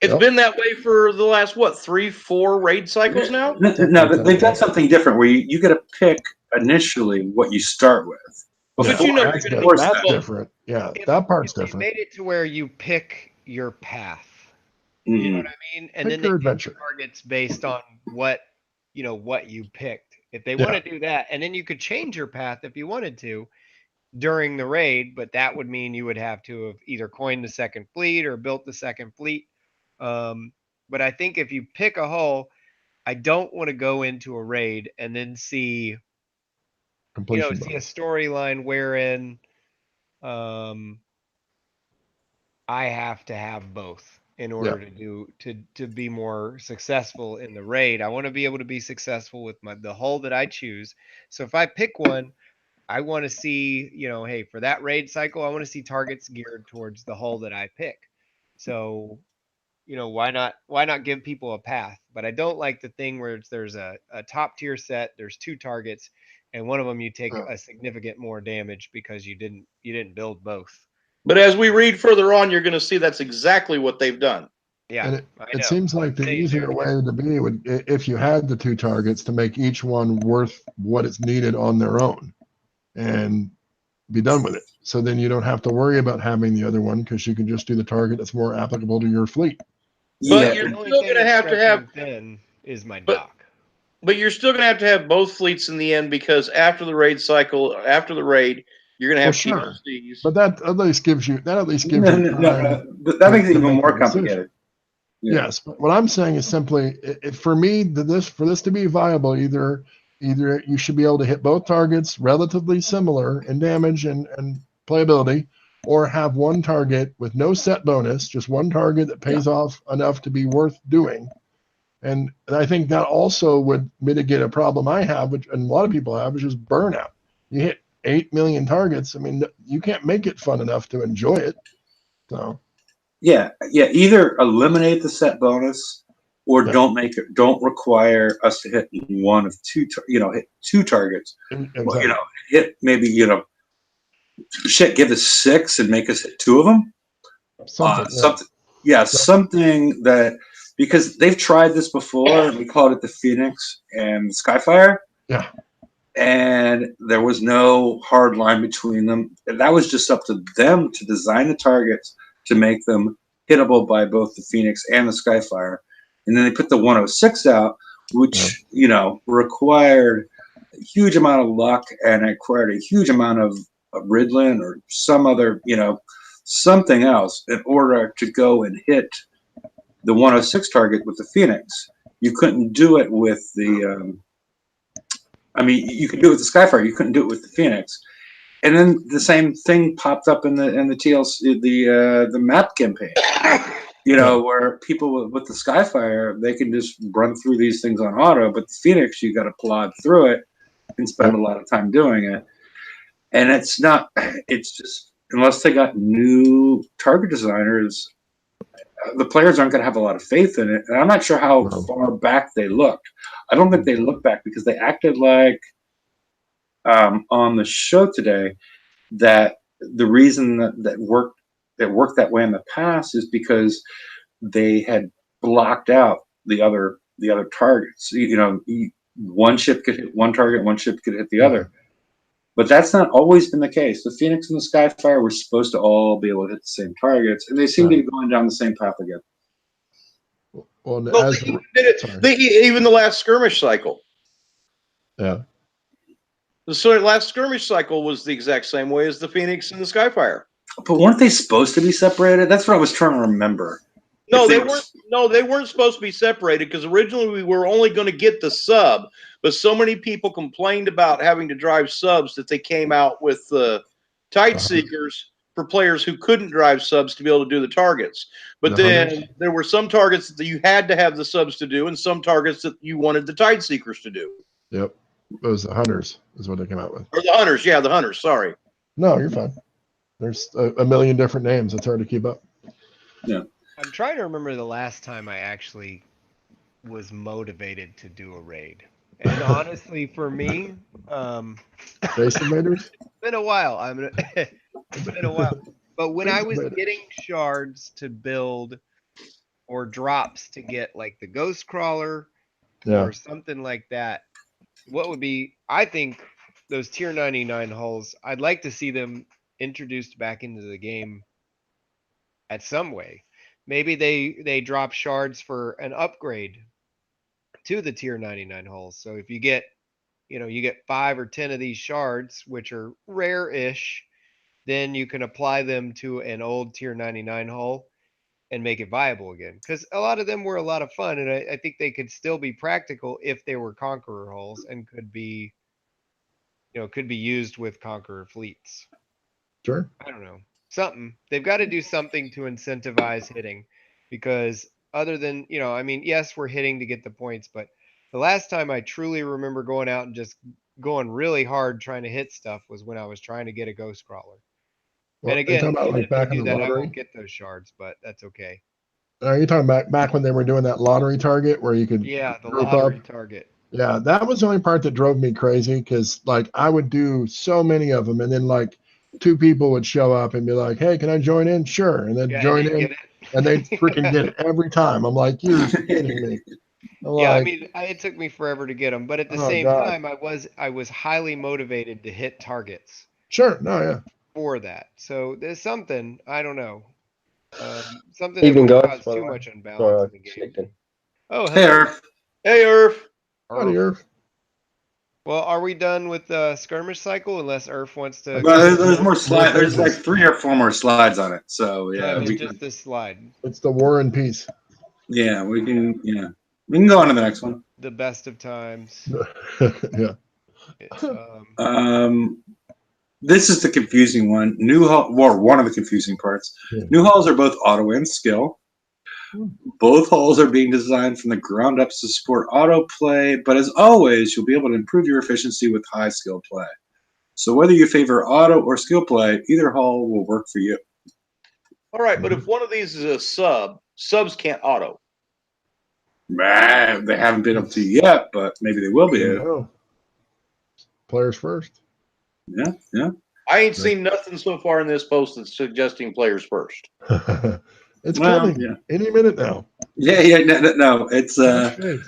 It's been that way for the last 3-4 raid cycles now. No, they've done something different where you get to pick initially what you start with. But that's different. Yeah, that part's different. They made it to where you pick your path. Mm-hmm. You know what I mean? And pick then your they adventure. pick targets based on what you picked. If they want to do that, and then you could change your path if you wanted to during the raid, but that would mean you would have to have either coined the second fleet or built the second fleet. But I think if you pick a hull, I don't want to go into a raid and then see completion see a storyline wherein I have to have both in order to be more successful in the raid. I want to be able to be successful with the hull that I choose. So if I pick one, I want to see, hey, for that raid cycle, I want to see targets geared towards the hull that I pick. So, why not give people a path? But I don't like the thing where there's a top tier set, there's 2 targets, and one of them you take a significant more damage because you didn't build both. But as we read further on, you're going to see that's exactly what they've done. Yeah, and it seems like the easier way to be would, if you had the 2 targets, to make each one worth what is needed on their own, and be done with it. So then you don't have to worry about having the other one, because you can just do the target that's more applicable to your fleet. But you're still going to have then is my dock. But you're still going to have both fleets in the end, because after the raid cycle, after the raid, you're going to have TLCs. But that at least gives you time. That makes it even more complicated. Yes, but what I'm saying is simply, for me, for this to be viable, either you should be able to hit both targets relatively similar in damage and playability, or have one target with no set bonus, just one target that pays off enough to be worth doing. And I think that also would mitigate a problem I have, and a lot of people have, which is burnout. You hit 8 million targets. I mean, you can't make it fun enough to enjoy it. So either eliminate the set bonus, or don't require us to hit one of 2 hit 2 targets. Exactly. Hit maybe give us 6 and make us hit 2 of them. Something that, because they've tried this before, and we called it the Phoenix and Skyfire. Yeah. And there was no hard line between them. And that was just up to them to design the targets to make them hittable by both the Phoenix and the Skyfire. And then they put the 106 out, which, required a huge amount of luck and required a huge amount of Riddlin or some other, something else in order to go and hit the 106 target with the Phoenix. You couldn't do it with the, you could do it with the Skyfire. You couldn't do it with the Phoenix. And then the same thing popped up in the TLC, the map campaign. Where people with the Skyfire, they can just run through these things on auto, but the Phoenix, you got to plod through it and spend a lot of time doing it. And it's just, unless they got new target designers, the players aren't going to have a lot of faith in it. And I'm not sure how far back they looked. I don't think they looked back, because they acted like on the show today that the reason that worked that way in the past is because they had blocked out the other targets. One ship could hit one target, one ship could hit the other. But that's not always been the case. The Phoenix and the Skyfire were supposed to all be able to hit the same targets, and they seem to be going down the same path again. Even the last skirmish cycle. Yeah. The last skirmish cycle was the exact same way as the Phoenix and the Skyfire. But weren't they supposed to be separated? That's what I was trying to remember. No, If they were- weren't. No, they weren't supposed to be separated because originally we were only going to get the sub, but so many people complained about having to drive subs that they came out with the Tight Seekers for players who couldn't drive subs to be able to do the targets. But then there were some targets that you had to have the subs to do, and some targets that you wanted the Tight Seekers to do. Yep. It was the Hunters is what they came out with. Or the Hunters, yeah, the Hunters. Sorry. No, you're fine. There's a million different names. It's hard to keep up. Yeah. I'm trying to remember the last time I actually was motivated to do a raid. And honestly, for me, Base Invaders? it's been a while. It's been a while. But when I was getting shards to build or drops to get like the Ghost Crawler or something like that, what would be, I think those tier 99 hulls, I'd like to see them introduced back into the game at some way. Maybe they drop shards for an upgrade to the tier 99 hulls. So if you get, you get 5 or 10 of these shards, which are rare-ish, then you can apply them to an old tier 99 hull and make it viable again. Because a lot of them were a lot of fun, and I think they could still be practical if they were Conqueror hulls and could be used with Conqueror fleets. Sure. I don't know. Something. They've got to do something to incentivize hitting, because other than, yes, we're hitting to get the points, but the last time I truly remember going out and just going really hard trying to hit stuff was when I was trying to get a Ghost Crawler. Well, And again, about, even like, if back I do in the that, I lottery? won't get those shards, but that's okay. Are you talking back when they were doing that lottery target where you could Yeah, the group lottery up? target. Yeah, that was the only part that drove me crazy because, like, I would do so many of them, and then, like, 2 people would show up and be like, hey, can I join in? Sure. And then Yeah, join and in, and they'd freaking get it every time. I'm like, you're kidding me. I'm Yeah, like, it took me forever to get them, but at the Oh, same God. time, I was highly motivated to hit targets sure. No, yeah. for that. So there's something, I don't know, something that Evening, would guys. cause By the too way. much unbalance in the game. Sneaked in. Oh, Hey, hello. Irv. Hey, Irv. Howdy, Irv. Well, are we done with the skirmish cycle? Unless Earth wants to. Well, there's more slides. There's like pages. 3 or 4 more slides on it. So yeah, It's we just this slide. It's the War and Peace. we can go on to the next one. The best of times. Yeah. This is the confusing one. New hull, or one of the confusing parts. Yeah. New hulls are both auto and skill. Both hulls are being designed from the ground up to support auto play, but as always, you'll be able to improve your efficiency with high skill play. So whether you favor auto or skill play, either hull will work for you. All right, but if one of these is a sub, subs can't auto. They haven't been up to yet, but maybe they will be. Oh. Players first. Yeah. I ain't seen nothing so far in this post that's suggesting players first. It's Well, coming yeah. any minute now. Yeah. No. It's Watch faith.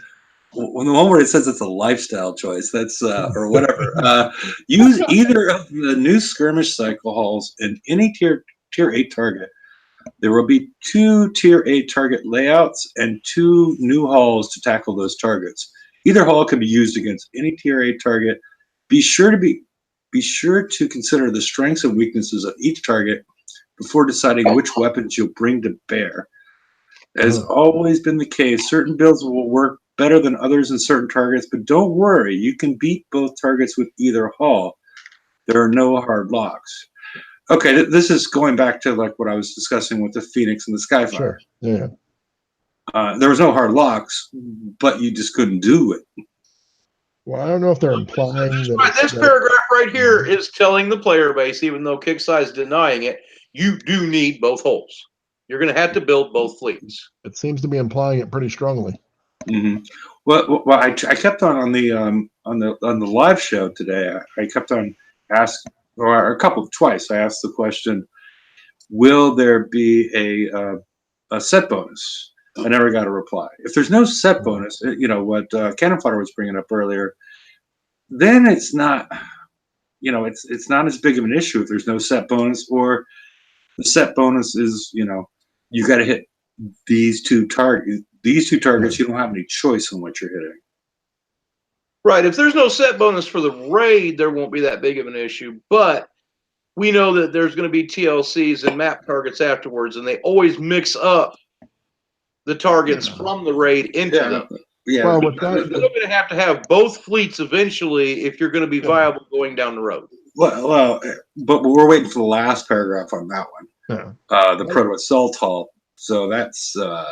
when the one where it says it's a lifestyle choice, that's or whatever. Use either of the new skirmish cycle hulls in any tier 8 target. There will be 2 tier 8 target layouts and 2 new hulls to tackle those targets. Either hull can be used against any tier 8 target. Be sure to consider the strengths and weaknesses of each target before deciding which weapons you'll bring to bear. As always been the case, certain builds will work better than others in certain targets, but don't worry, you can beat both targets with either hull. There are no hard locks. Okay, this is going back to like what I was discussing with the Phoenix and the Skyfire. Sure. Yeah. There was no hard locks, but you just couldn't do it. Well, I don't know if they're implying that This paragraph right here is telling the player base, even though Kickside is denying it, you do need both hulls. You're going to have to build both fleets. it seems to be implying it pretty strongly. Mm-hmm. Well, I kept on the live show today. I kept on asking, or twice. I asked the question, "Will there be a set bonus?" I never got a reply. If there's no set bonus, what Cannon Fodder was bringing up earlier, then it's not, it's not as big of an issue if there's no set bonus, or the set bonus is, you got to hit these two targets. These two targets, you don't have any choice on what you're hitting. Right. If there's no set bonus for the raid, there won't be that big of an issue. But we know that there's going to be TLCs and map targets afterwards, and they always mix up the targets from the raid into them. Yeah. Well, You're with that, still going to have both fleets eventually if you're going to be viable going down the road. Well, but we're waiting for the last paragraph on that one. yeah. The proto assault hull. So that's a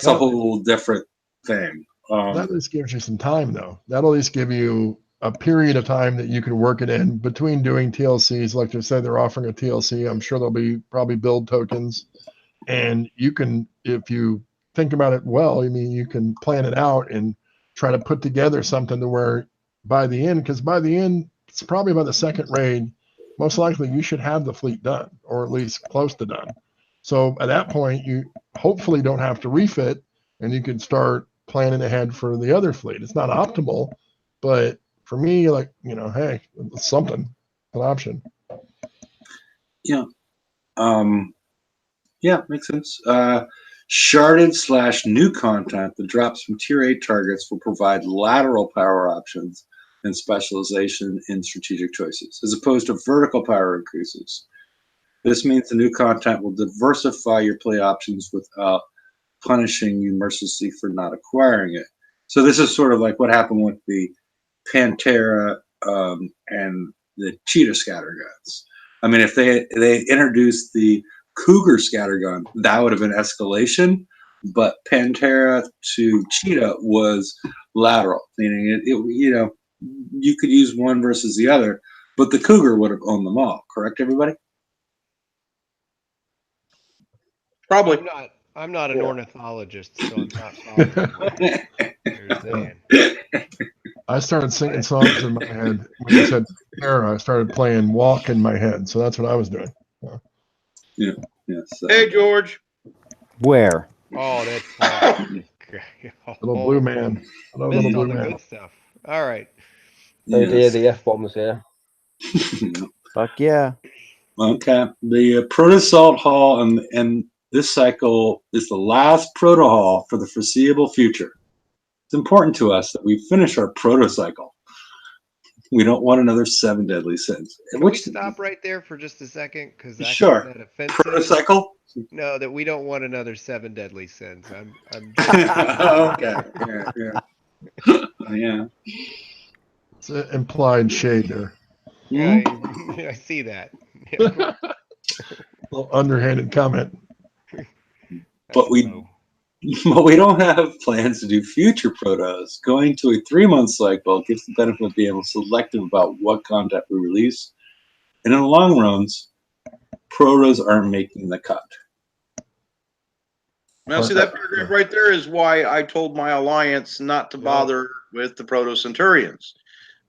whole different thing. That at least gives you some time, though. That'll at least give you a period of time that you can work it in between doing TLCs. Like they said, they're offering a TLC. I'm sure there'll be probably build tokens. And you can, if you think about it well, I mean, you can plan it out and try to put together something to where by the end, because by the end, it's probably by the second raid, most likely you should have the fleet done, or at least close to done. So at that point, you hopefully don't have to refit, and you can start planning ahead for the other fleet. It's not optimal, but for me, like, hey, it's something, an option. Yeah. Yeah, makes sense. Sharded / new content that drops from tier 8 targets will provide lateral power options and specialization in strategic choices, as opposed to vertical power increases. This means the new content will diversify your play options without punishing you mercilessly for not acquiring it. So this is sort of like what happened with the Pantera and the Cheetah scatterguns. I mean, if they introduced the Cougar scattergun, that would have been escalation. But Pantera to Cheetah was lateral, meaning you could use one versus the other, but the Cougar would have owned them all. Correct, everybody? Probably. I'm not an ornithologist, so I'm not following what you're saying. I started singing songs in my head. When you said Pantera, I started playing Walk in my head. So that's what I was doing. Yeah. Hey, George. Where? Oh, that's fun. Little blue man. Hello, little Missed all blue the man. good stuff. All right. Oh dear, the F-bombs here. Fuck yeah. Okay. The Proto-Assault Hall and this cycle is the last Proto Hall for the foreseeable future. It's important to us that we finish our Proto cycle. We don't want another 7 deadly sins. Can we stop right there for just a second? Because Sure. that offensive. Proto cycle? No, that we don't want another 7 deadly sins. I'm Okay. Yeah. It's an implied shade there. Yeah, I see that. A little underhanded comment. But we don't have plans to do future protos. Going to a 3-month cycle gives the benefit of being selective about what content we release. And in the long runs, protos aren't making the cut. Now, see, that paragraph right there is why I told my alliance not to bother with the Proto Centurions.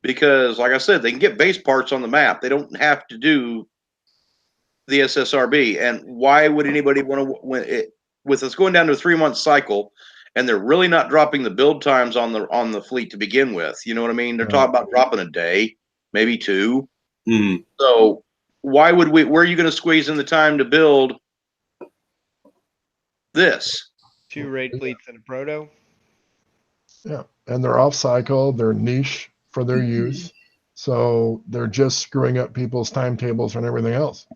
Because, like I said, they can get base parts on the map. They don't have to do the SSRB. And why would anybody want to, with us going down to a 3-month cycle, and they're really not dropping the build times on the fleet to begin with? You know what I mean? They're talking about dropping a day, maybe 2. Mm-hmm. So why would we? Where are you going to squeeze in the time to build this? 2 raid fleets and a proto. Yeah, and they're off cycle. They're niche for their use, so they're just screwing up people's timetables and everything else.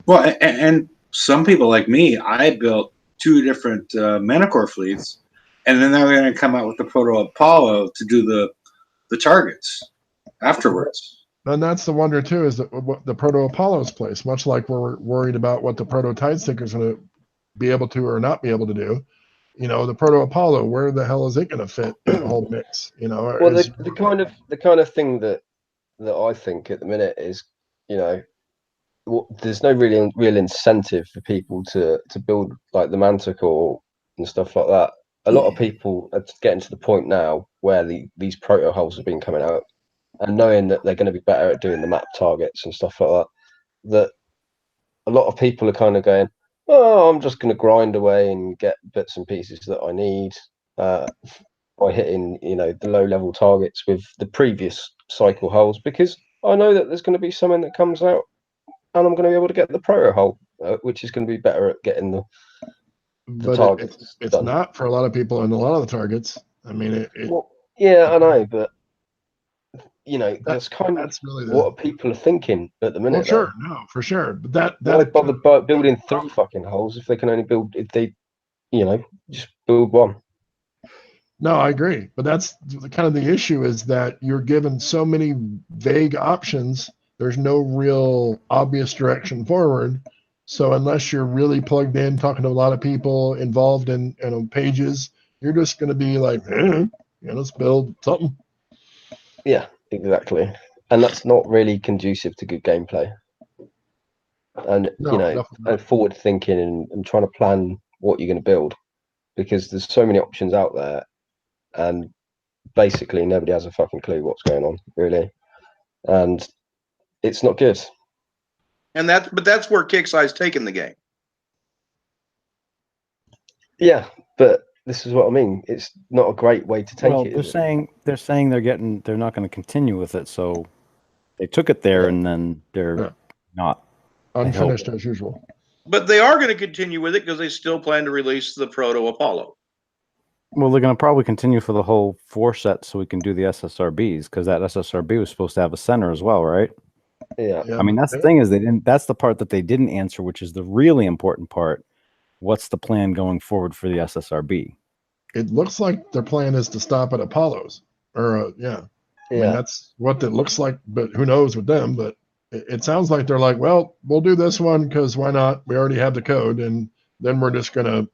Well, and some people like me, I built 2 different Manicore fleets, and then they're going to come out with the Proto Apollo to do the targets afterwards. And that's the wonder too, is that what the Proto Apollo's place, much like we're worried about what the Proto Tidesticker is going to be able to or not be able to do. The Proto Apollo, where the hell is it going to fit in the whole mix? Well, the kind of thing that I think at the minute is, there's no real incentive for people to build like the Manticore and stuff like that. A lot of people are getting to the point now where these proto hulls have been coming out, and knowing that they're going to be better at doing the map targets and stuff like that, that a lot of people are kind of going, oh, I'm just going to grind away and get bits and pieces that I need by hitting, the low-level targets with the previous cycle hulls, because I know that there's going to be something that comes out, and I'm going to be able to get the proto hull, which is going to be better at getting the targets. It's not for a lot of people and a lot of the targets. I mean, well, yeah, I know, but that's kind of That's really what people are thinking at the minute. Well, sure, no, for sure. But Why bother building 3 fucking holes if they can only build if they, just build one? No, I agree. But that's kind of the issue is that you're given so many vague options. There's no real obvious direction forward. So unless you're really plugged in, talking to a lot of people involved in pages, you're just going to be like, let's build something. Yeah, exactly. And that's not really conducive to good gameplay. And No, and forward thinking and trying to plan what you're going to build, because there's so many options out there, and basically nobody has a fucking clue what's going on, really, and it's not good. And that's where Kixeye's taking the game. Yeah, but this is what I mean. It's not a great way to take it. They're saying they're not going to continue with it, so they took it there and then they're not unfinished as usual. But they are going to continue with it because they still plan to release the Proto Apollo. Well, they're going to probably continue for the whole 4 set so we can do the SSRBs, because that SSRB was supposed to have a center as well, right? Yeah. I mean, that's the thing is that's the part that they didn't answer, which is the really important part. What's the plan going forward for the SSRB? It looks like their plan is to stop at Apollos, or I mean, that's what it looks like, but who knows with them? But it sounds like they're like, well, we'll do this one because why not? We already have the code, and then we're just gonna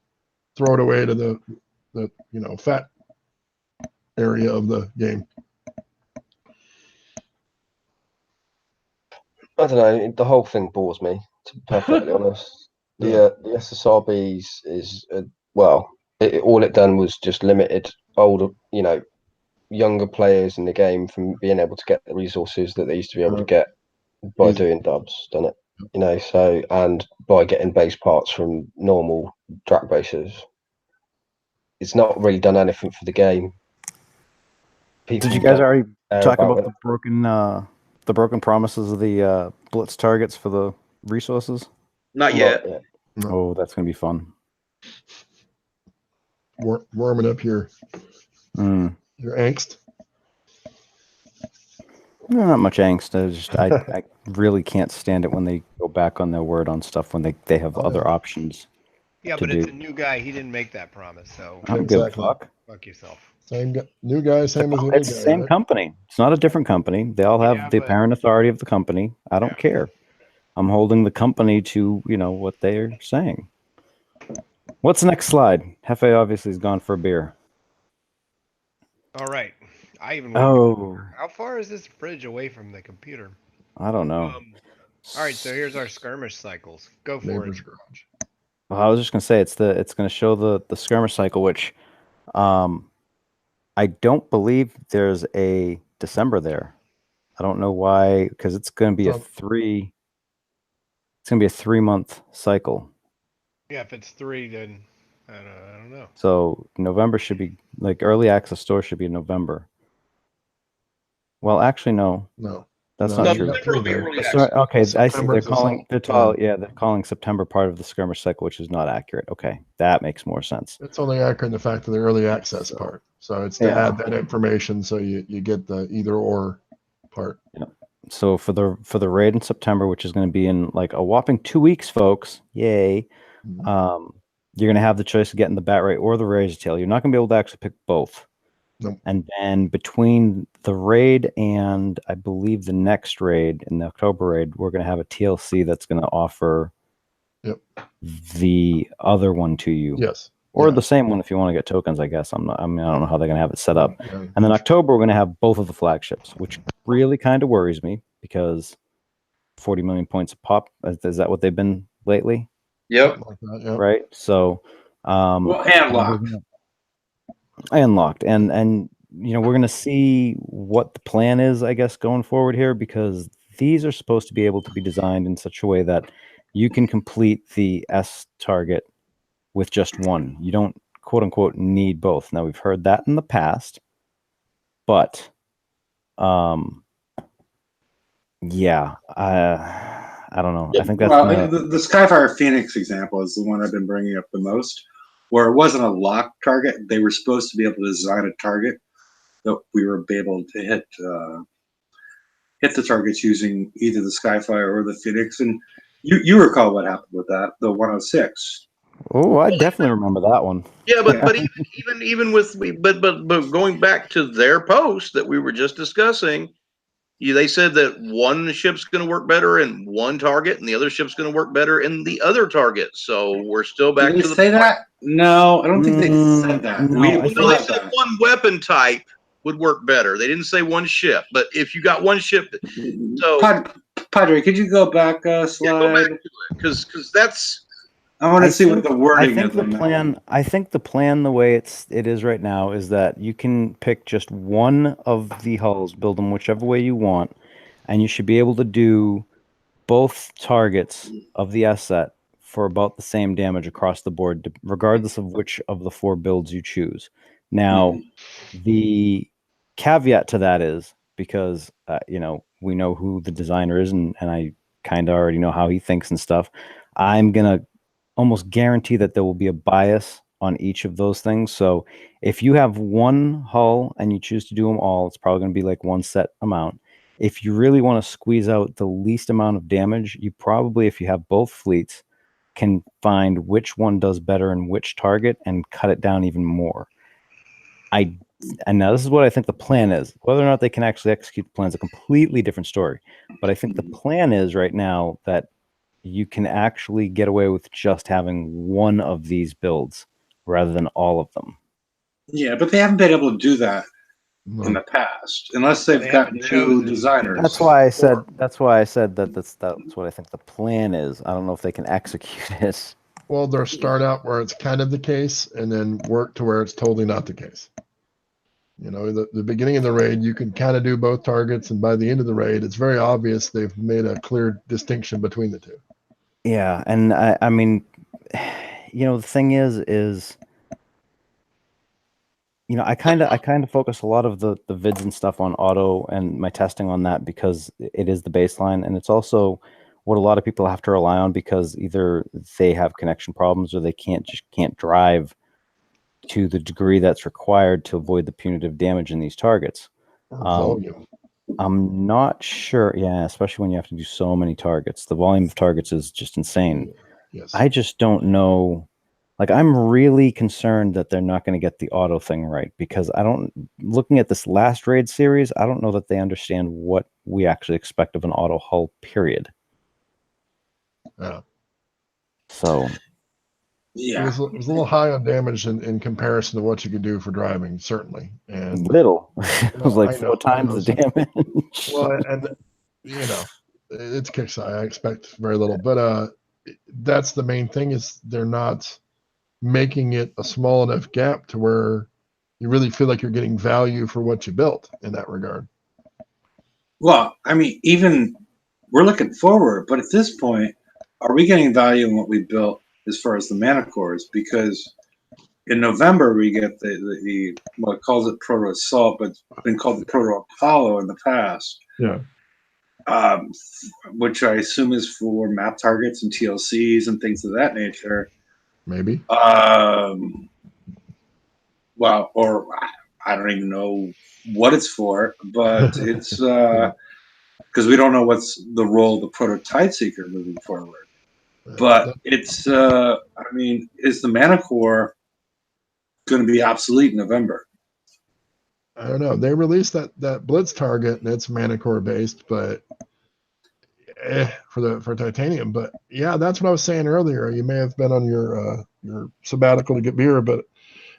throw it away to the fat area of the game. I don't know. The whole thing bores me, to be perfectly honest. The SSRBs is all it done was just limited older, younger players in the game from being able to get the resources that they used to be able to get by doing dubs, done it? So, and by getting base parts from normal track bases. It's not really done anything for the game. Did you guys already talk about the broken promises of the blitz targets for the resources? Not yet. No. Oh, that's gonna be fun. Warming up your angst. No, not much angst. I really can't stand it when they go back on their word on stuff when they have other options. Yeah, but it's a new guy. He didn't make that promise, so I don't give a fuck. Fuck yourself. New guy, same as the It's the same company. It's not a different company. They all have the apparent authority of the company. I don't care. I'm holding the company to what they're saying. What's the next slide? Hefe obviously has gone for a beer. All right. How far is this bridge away from the computer? I don't know. All right, so here's our skirmish cycles. Go for it. Garage. Well, I was just gonna say it's gonna show the skirmish cycle, which I don't believe there's a December there. I don't know why, because it's gonna be a 3-month cycle. Yeah, if it's 3, then I don't know. So November should be early access store should be in November. Well, actually, no. No. That's not true. Okay, I see. They're calling September part of the skirmish cycle, which is not accurate. Okay, that makes more sense. It's only accurate in the fact of the early access part. So it's to add that information so you get the either or part. Yeah. So for the raid in September, which is going to be in a whopping 2 weeks, folks. Yay! You're going to have the choice of getting the bat ray or the razor tail. You're not going to be able to actually pick both. Nope. And then between the raid and I believe the next raid, in the October raid, we're going to have a TLC that's going to offer the other one to you. Yes. Or the same one if you want to get tokens, I guess. I don't know how they're going to have it set up. Yeah. And then October, we're going to have both of the flagships, which really kind of worries me because 40 million points a pop. Is that what they've been lately? Yep. Right. So, unlocked. And we're going to see what the plan is, I guess, going forward here, because these are supposed to be able to be designed in such a way that you can complete the S target with just one. You don't, quote unquote, need both. Now, we've heard that in the past, but I don't know. I think that's the Skyfire Phoenix example is the one I've been bringing up the most, where it wasn't a locked target. They were supposed to be able to design a target that we were able to hit hit the targets using either the Skyfire or the Phoenix. And you recall what happened with that, the 106. Oh, I definitely remember that one. Yeah, but even with but going back to their post that we were just discussing, they said that one ship's going to work better in one target, and the other ship's going to work better in the other target. So we're still back Did to they the say point. that? No, I don't think they said that. No, We I No, still they have said that. one weapon type would work better. They didn't say one ship, but if you got one ship, so Padre, could you go back a yeah, go back slide? to it because that's I want to see what think- the wording I think is the on that. plan. I think the plan, the way it is right now, is that you can pick just one of the hulls, build them whichever way you want, and you should be able to do both targets of the S set for about the same damage across the board, regardless of which of the 4 builds you choose. Now, the caveat to that is because we know who the designer is, and I kind of already know how he thinks and stuff. I'm gonna almost guarantee that there will be a bias on each of those things. So if you have one hull and you choose to do them all, it's probably going to be like one set amount. If you really want to squeeze out the least amount of damage, you probably, if you have both fleets, can find which one does better in which target and cut it down even more. And now this is what I think the plan is. Whether or not they can actually execute the plan is a completely different story. But I think the plan is right now that you can actually get away with just having one of these builds rather than all of them. Yeah, but they haven't been able to do that in No. the past, unless they've They got haven't new chosen. designers. That's why I said. That's why I said that. That's what I think the plan is. I don't know if they can execute it. Well, they'll start out where it's kind of the case and then work to where it's totally not the case. You know, the beginning of the raid, you can kind of do both targets, and by the end of the raid, it's very obvious they've made a clear distinction between the two. Yeah, and I mean, the thing is, I kind of focus a lot of the vids and stuff on auto and my testing on that because it is the baseline, and it's also what a lot of people have to rely on because either they have connection problems or they can't drive to the degree that's required to avoid the punitive damage in these targets. Volume. I'm not sure. Yeah, especially when you have to do so many targets. The volume of targets is just insane. Yes. I just don't know. Like, I'm really concerned that they're not going to get the auto thing right because looking at this last raid series, I don't know that they understand what we actually expect of an auto hull, period. Yeah. So, It was a little high on damage in comparison to what you could do for driving, certainly. And little. It was like I 4 know, times the damage. well, and it's Kickstarter. I expect very little, but that's the main thing is they're not making it a small enough gap to where you really feel like you're getting value for what you built in that regard. Well, I mean, even we're looking forward, but at this point, are we getting value in what we built as far as the mana cores? Because in November we get the what calls it Proto Assault, but it's been called the Proto Apollo in the past. Yeah. Which I assume is for map targets and TLCs and things of that nature. Maybe. Well, or I don't even know what it's for, but it's because we don't know what's the role of the Prototype Seeker moving forward. But it's, I mean, is the mana core going to be obsolete in November? I don't know. They released that Blitz target and it's mana core based, but for titanium. But yeah, that's what I was saying earlier. You may have been on your sabbatical to get beer, but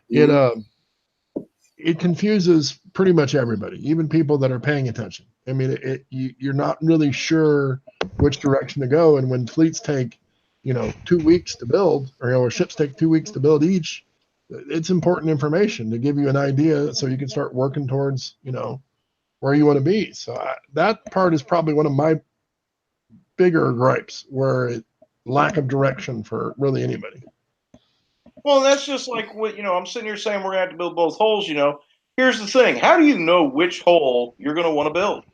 it confuses pretty much everybody, even people that are paying attention. I mean, you're not really sure which direction to go, and when fleets take 2 weeks to build, or ships take 2 weeks to build each, it's important information to give you an idea so you can start working towards where you want to be. So that part is probably one of my bigger gripes, where lack of direction for really anybody. Well, that's just like what I'm sitting here saying we're gonna have to build both holes. Here's the thing: how do you know which hole you're gonna want to build?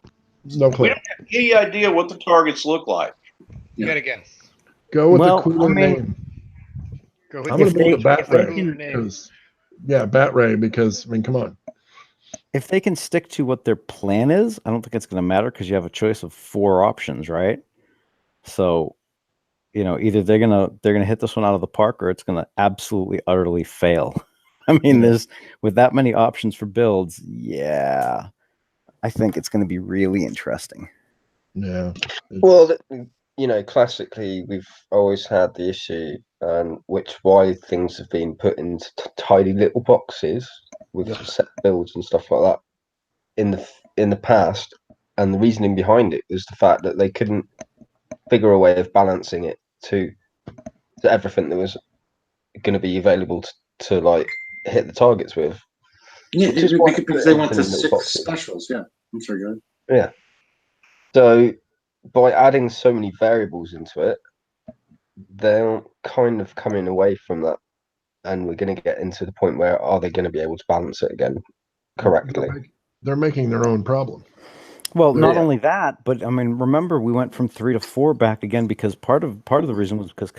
No clue. We don't have any idea what the targets look like. You gotta guess. Go with the cooler name. Go with I'm going to the build a Bat Ray cooler name. Bat Ray, because I mean, come on. If they can stick to what their plan is, I don't think it's going to matter because you have a choice of 4 options, right? So, either they're gonna hit this one out of the park, or it's gonna absolutely utterly fail. I mean, there's with that many options for builds, yeah, I think it's going to be really interesting. Yeah. Well, classically, we've always had the issue, why things have been put into tidy little boxes with set builds and stuff like that in the past, and the reasoning behind it was the fact that they couldn't figure a way of balancing it to everything that was going to be available to like hit the targets with. Yeah, Which is why because they went to little 6 boxes. specials. Yeah, I'm sorry, go ahead. Yeah. So by adding so many variables into it, they're kind of coming away from that, and we're going to get into the point where are they going to be able to balance it again correctly? They're making their own problem. Well, not only that, but I mean, remember we went from 3 to 4 back again because part of the reason was because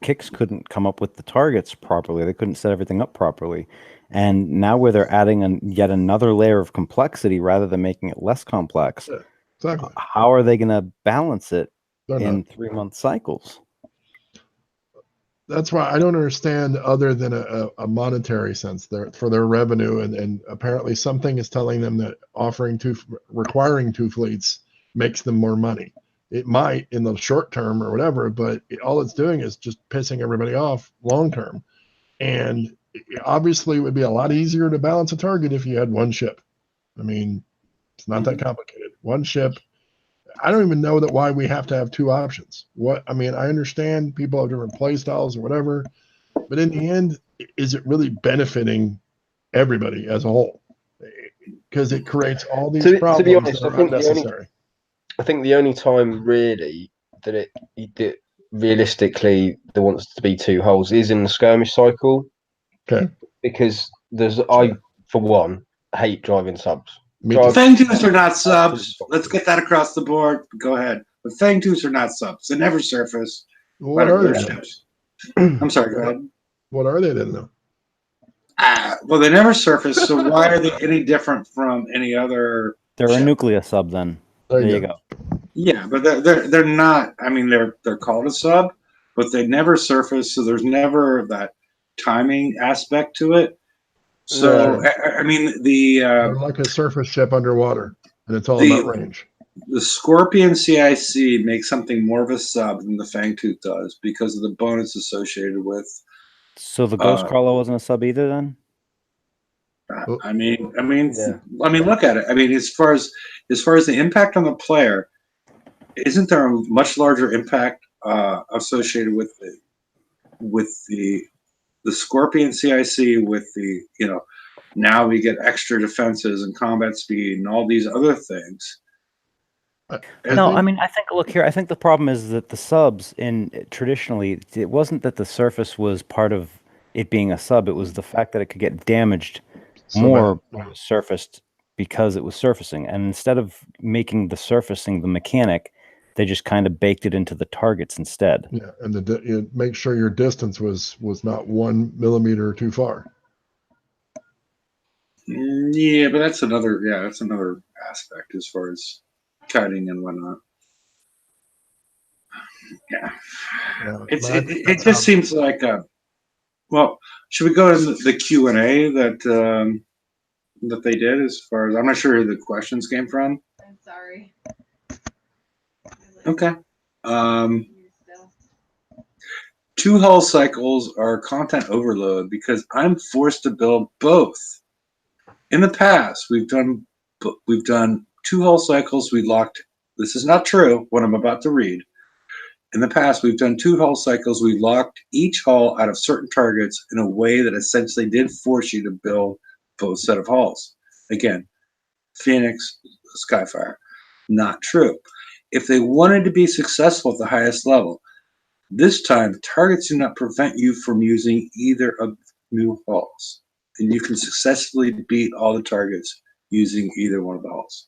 Kicks couldn't come up with the targets properly. They couldn't set everything up properly, and now where they're adding yet another layer of complexity rather than making it less complex. Yeah, exactly. How are they going to balance it They're in not. 3-month cycles? That's why I don't understand, other than a monetary sense for their revenue, and apparently something is telling them that requiring 2 fleets makes them more money. It might in the short term or whatever, but all it's doing is just pissing everybody off long term. And obviously it would be a lot easier to balance a target if you had 1 ship. I mean, it's not that complicated. 1 ship. I don't even know why we have to have 2 options. I understand people have different play styles or whatever, but in the end, is it really benefiting everybody as a whole? Because it creates all these problems. To be honest, that are unnecessary. I think the only time really that realistically there wants to be 2 hulls is in the skirmish cycle. Okay. Because I, for one, hate driving subs. Fang tooths are not subs. Let's get that across the board. Go ahead. But Fang tooths are not subs. They never surface. What are they? Ships. I'm sorry, go ahead. What are they then, though? Well, they never surface, so why are they any different from any other? They're a nuclear sub, then. There you go. Yeah, but they're not. I mean, they're called a sub, but they never surface, so there's never that timing aspect to it. So I mean, they're like a surface ship underwater, and it's all about range. The Scorpion CIC makes something more of a sub than the Fangtooth does because of the bonus associated with. So the Ghost Crawler wasn't a sub either, then. I mean, look at it. I mean, as far as the impact on the player, isn't there a much larger impact associated with the Scorpion CIC with the, now we get extra defenses and combat speed and all these other things. I think, look here, I think the problem is that the subs traditionally, it wasn't that the surface was part of it being a sub, it was the fact that it could get damaged more when it was surfaced because it was surfacing. And instead of making the surfacing the mechanic, they just kind of baked it into the targets instead. Yeah, and make sure your distance was not 1 millimeter too far. Yeah, but that's another aspect as far as kiting and whatnot. Yeah, it just seems like well, should we go to the Q&A that they did? As far as I'm not sure who the questions came from. I'm sorry. Okay. 2 hull cycles are content overload because I'm forced to build both. In the past, we've done 2 hull cycles. We locked. This is not true. What I'm about to read. In the past, we've done 2 hull cycles. We locked each hull out of certain targets in a way that essentially did force you to build both set of hulls. Again, Phoenix, Skyfire. Not true. If they wanted to be successful at the highest level, this time targets do not prevent you from using either of new hulls, and you can successfully beat all the targets using either one of the hulls.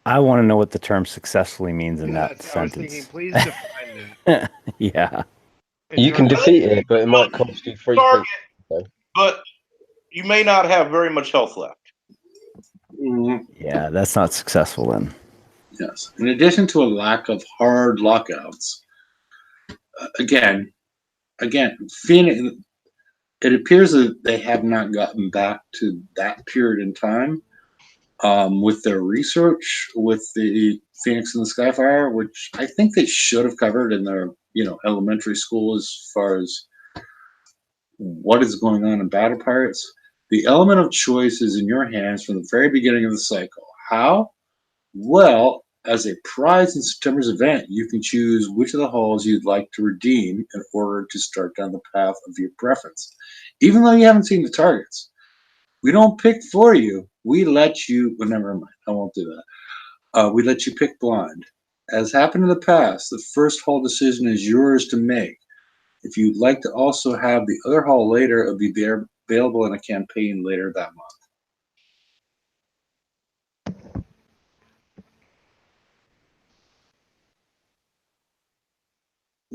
I want to know what the term successfully means in that sentence. I was thinking, please define that. Yeah. You can defeat it, but it might cost you 3 target, but you may not have very much health left. Yeah, that's not successful then. Yes. In addition to a lack of hard lockouts, again, Phoenix. It appears that they have not gotten back to that period in time with their research with the Phoenix and the Skyfire, which I think they should have covered in their elementary school as far as what is going on in battle pirates. The element of choice is in your hands from the very beginning of the cycle. How? Well, as a prize in September's event, you can choose which of the hulls you'd like to redeem in order to start down the path of your preference. Even though you haven't seen the targets, we don't pick for you. We let you, well, never mind, I won't do that. We let you pick blind. As happened in the past, the first hull decision is yours to make. If you'd like to also have the other hull later, it'll be available in a campaign later that month.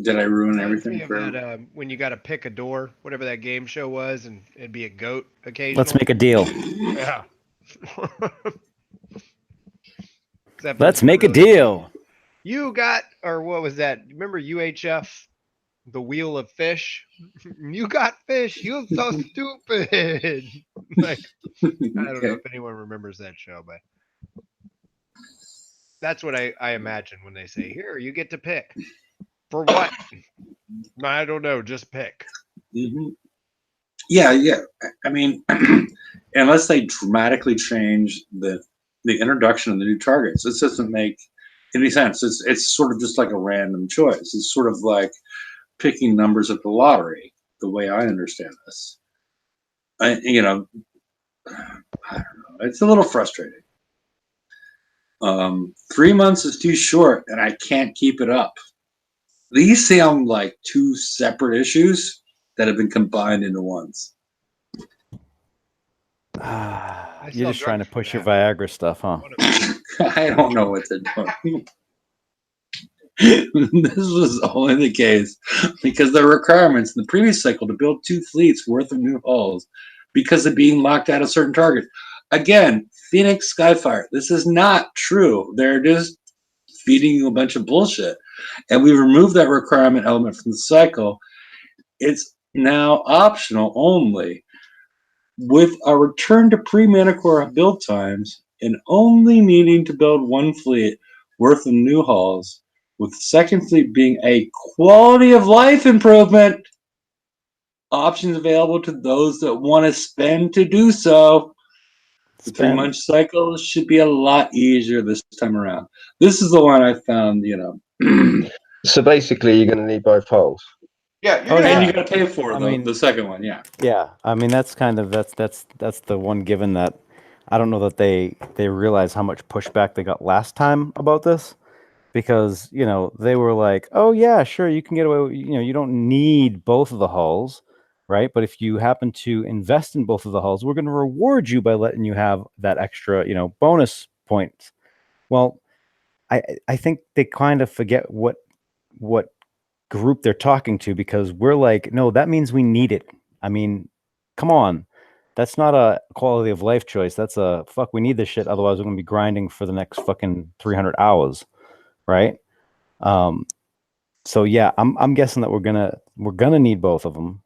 Did I ruin everything for that, when you got to pick a door, whatever that game show was, and it'd be a goat occasionally? Let's make a deal. Yeah. Let's make a deal. You got, or what was that? Remember UHF, the Wheel of Fish? You got fish. You're so stupid. Like, I don't know if anyone remembers that show, but that's what I imagine when they say, "Here, you get to pick." For what? I don't know. Just pick. Mm-hmm. Yeah. I mean, unless they dramatically change the introduction of the new targets, this doesn't make any sense. It's sort of just like a random choice. It's sort of like picking numbers at the lottery, the way I understand this. I don't know. It's a little frustrating. 3 months is too short, and I can't keep it up. These sound like two separate issues that have been combined into ones. You're just trying to push your Viagra stuff, huh? I don't know what they're doing. This was only the case because the requirements in the previous cycle to build 2 fleets worth of new hulls because of being locked out of certain targets. Again, Phoenix Skyfire. This is not true. They're just feeding you a bunch of bullshit. And we removed that requirement element from the cycle. It's now optional only. With a return to pre-Manticore build times and only needing to build 1 fleet worth of new hulls, with the second fleet being a quality of life improvement, options available to those that want to spend to do so. The 3-month cycle should be a lot easier this time around. This is the one I found, So basically, you're going to need both hulls. Yeah, and you got to pay for the second one. Yeah. Yeah, I mean that's kind of that's the one given that I don't know that they realize how much pushback they got last time about this, because they were like, oh yeah, sure, you can get away with, you don't need both of the hulls, right? But if you happen to invest in both of the hulls, we're going to reward you by letting you have that extra bonus points. Well, I think they kind of forget what group they're talking to, because we're like, no, that means we need it. I mean, come on. That's not a quality of life choice. That's a fuck, we need this shit. Otherwise, we're going to be grinding for the next fucking 300 hours. Right. So yeah, I'm guessing that we're gonna need both of them.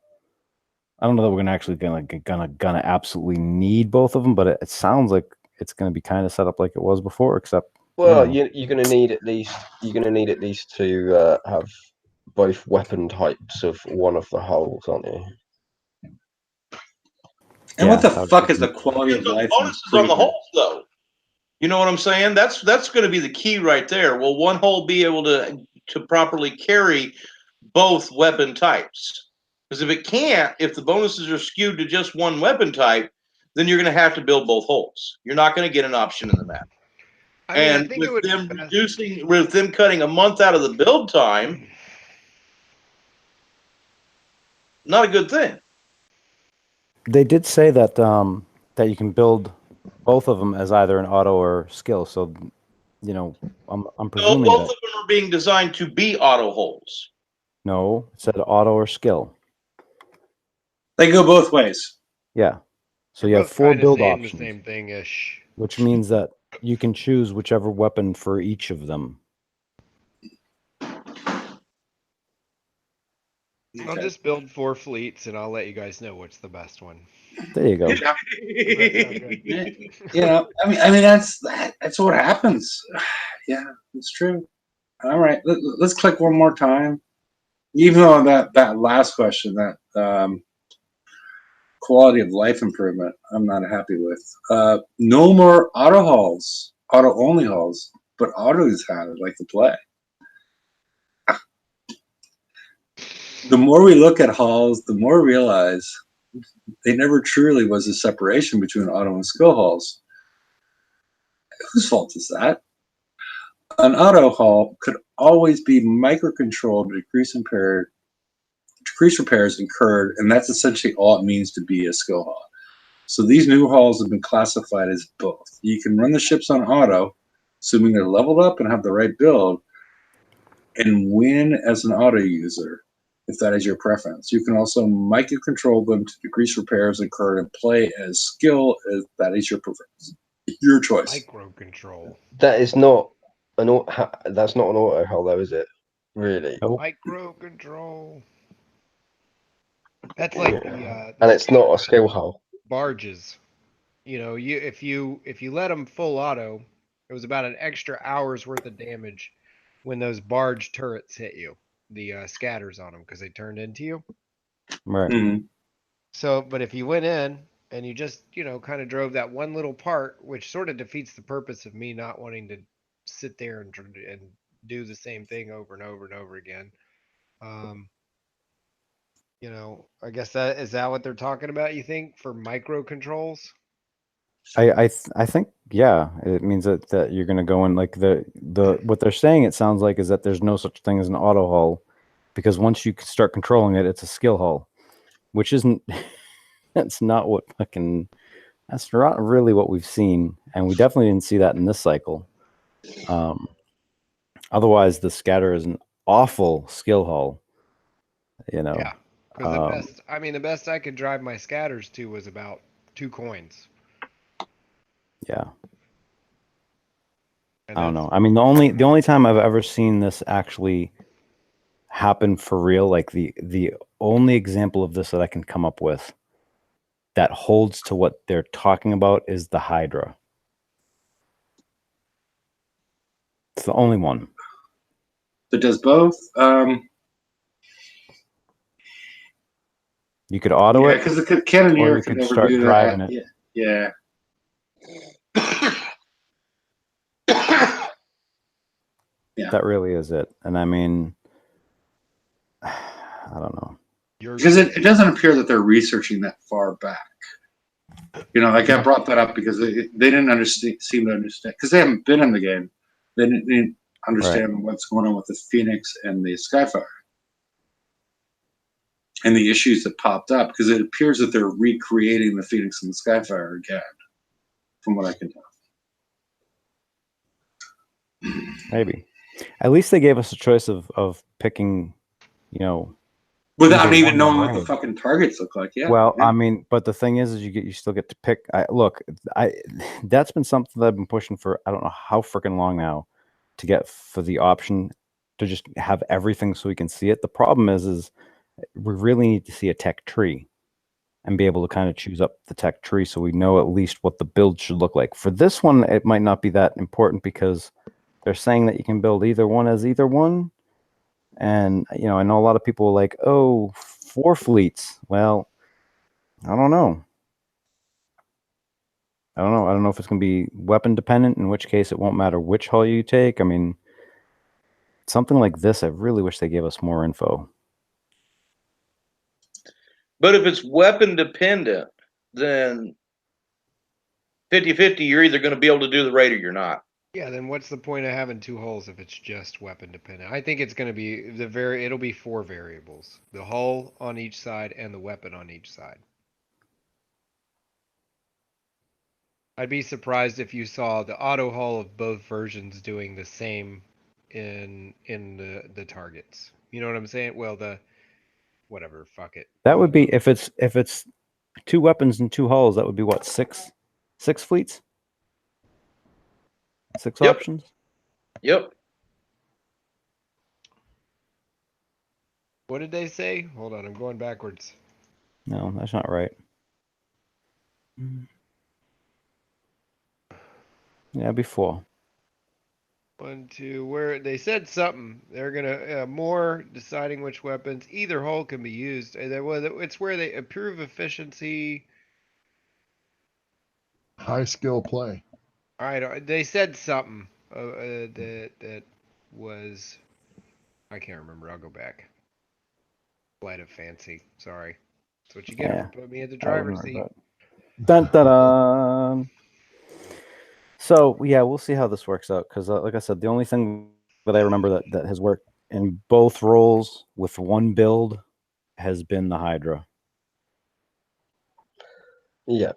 I don't know that we're gonna absolutely need both of them, but it sounds like it's gonna be kind of set up like it was before, except well, you're gonna need at least to have both weapon types of one of the hulls, aren't you? And what the fuck is the quality of life? Bonuses on the hulls, though. You know what I'm saying? That's going to be the key right there. Will one hull be able to properly carry both weapon types? Because if it can't, if the bonuses are skewed to just one weapon type, then you're going to have to build both hulls. You're not going to get an option in the map. And with them cutting a month out of the build time, not a good thing. They did say that that you can build both of them as either an auto or skill. So, I'm presuming both of them are being designed to be auto hulls. No, it said auto or skill. They go both ways. Yeah. So you have Both 4 kinda build saying the options, same thing-ish. which means that you can choose whichever weapon for each of them. I'll Okay. just build 4 fleets, and I'll let you guys know what's the best one. There you go. Does that sound good? You know, I mean, that's what happens. Yeah, it's true. All right, let's click one more time. Even though that last question, that quality of life improvement, I'm not happy with. No more auto hauls, auto only hauls, but autos had it like the play. The more we look at hauls, the more we realize they never truly was a separation between auto and skill hauls. Whose fault is that? An auto haul could always be microcontrolled to decrease repairs incurred, and that's essentially all it means to be a skill haul. So these new hauls have been classified as both. You can run the ships on auto, assuming they're leveled up and have the right build, and win as an auto user, if that is your preference. You can also microcontrol them to decrease repairs incurred and play as skill if that is your preference. Your choice. Microcontrol. That is not that's not an auto hull though, is it? Really? Nope. Microcontrol. That's like the And it's not a skill hull. barges. You know, if you let them full auto, it was about an extra hour's worth of damage when those barge turrets hit you. The scatters on them because they turned into you. Right. Mhm. So, but if you went in and you just, kind of drove that one little part, which sort of defeats the purpose of me not wanting to sit there and do the same thing over and over and over again. I guess is that what they're talking about, you think, for microcontrols? I think, yeah, it means that you're going to go in like the what they're saying, it sounds like, is that there's no such thing as an auto hull, because once you start controlling it, it's a skill hull, which isn't that's not really what we've seen, and we definitely didn't see that in this cycle. Otherwise the scatter is an awful skill hull, Yeah, because the best I could drive my scatters to was about 2 coins. yeah. And I don't know. I mean, the only time I've ever seen this actually happen for real, like the only example of this that I can come up with that holds to what they're talking about is the Hydra. It's the only one. That does both. You could auto Yeah, it, because the or cannoneer you could could never start do driving that. it. Yeah. Yeah. That really is it. And I mean, I don't know. Because it doesn't appear that they're researching that far back. Like I brought that up because they didn't seem to understand, because they haven't been in the game. They didn't understand what's going on with the Phoenix and the Skyfire and the issues that popped up, because it appears that they're recreating the Phoenix and the Skyfire again, from what I can tell. Maybe. At least they gave us a choice of picking, Without either even one knowing what range. the fucking targets look like. Yeah. Well, yeah. I mean, but the thing is you still get to pick. That's been something that I've been pushing for I don't know how freaking long now, to get for the option to just have everything so we can see it. The problem is we really need to see a tech tree and be able to kind of choose up the tech tree so we know at least what the build should look like. For this one, it might not be that important because they're saying that you can build either one as either one. And, I know a lot of people are like, oh, 4 fleets. Well, I don't know. I don't know if it's going to be weapon dependent, in which case it won't matter which hull you take. I mean, something like this, I really wish they gave us more info. But if it's weapon dependent, then 50-50, you're either going to be able to do the raid or you're not. Yeah, then what's the point of having 2 hulls if it's just weapon dependent? I think it's going to be it'll be 4 variables: the hull on each side and the weapon on each side. I'd be surprised if you saw the auto hull of both versions doing the same in the targets. You know what I'm saying? Well, whatever, fuck it. That would be if it's 2 weapons and 2 hulls. That would be what, 6 fleets? 6 Yep. options. Yep. What did they say? Hold on, I'm going backwards. No, that's not right. Yeah, it'd be 4. 1, 2, where they said something. They're gonna more deciding which weapons either hull can be used. It's where they improve efficiency. High skill play. All right, they said something that was. I can't remember. I'll go back. Flight of fancy. Sorry. That's what you get Yeah. for putting me in the I wouldn't driver's worry seat. about it. Dun, dun, dun. So yeah, we'll see how this works out. Because like I said, the only thing that I remember that has worked in both roles with one build has been the Hydra. Yeah.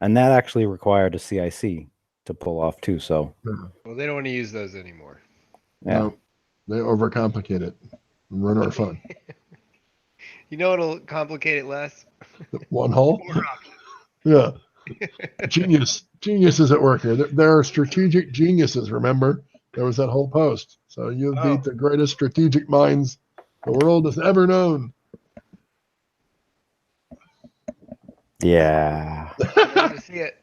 And that actually required a CIC to pull off too. So Well, they don't want to use those anymore. yeah. No, they overcomplicate it. Ruin our fun. You know what'll complicate it less? One hull? More options. Yeah. Genius is at work here. There are strategic geniuses, remember? There was that whole post. So you've beat the greatest strategic minds the world has ever known. Yeah. Love to see it.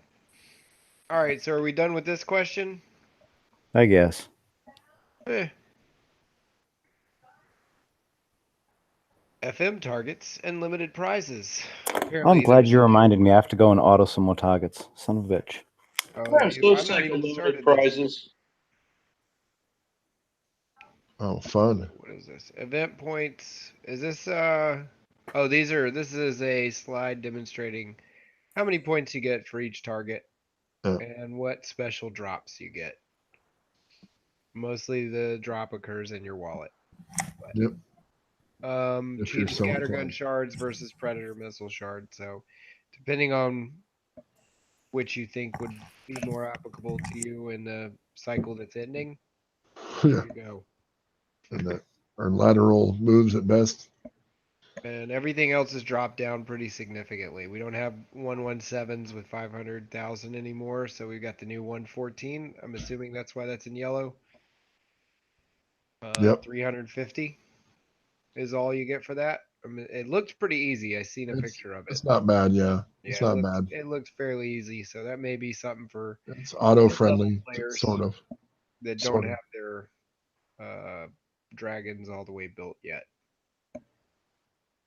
All right, so are we done with this question? I guess. FM targets and limited prizes. I'm glad you reminded me. I have to go and auto some more targets. Son of a bitch. I'm so sick of limited prizes. Oh, fun. What is this? Event points. Is this oh, this is a slide demonstrating how many points you get for each target and what special drops you get. Mostly the drop occurs in your wallet. But, yep. cheap scattergun shards versus predator missile shards. So depending on which you think would be more applicable to you in the cycle that's ending, there you go. And that are lateral moves at best. And everything else has dropped down pretty significantly. We don't have 117s with 500,000 anymore, so we've got the new 114. I'm assuming that's why that's in yellow. Yep. 350 is all you get for that. I mean, it looked pretty easy. I seen a picture of it. It's not bad, yeah. It's not bad. It looks fairly easy, so that may be something for it's auto-friendly, players sort of. that don't have their dragons all the way built yet.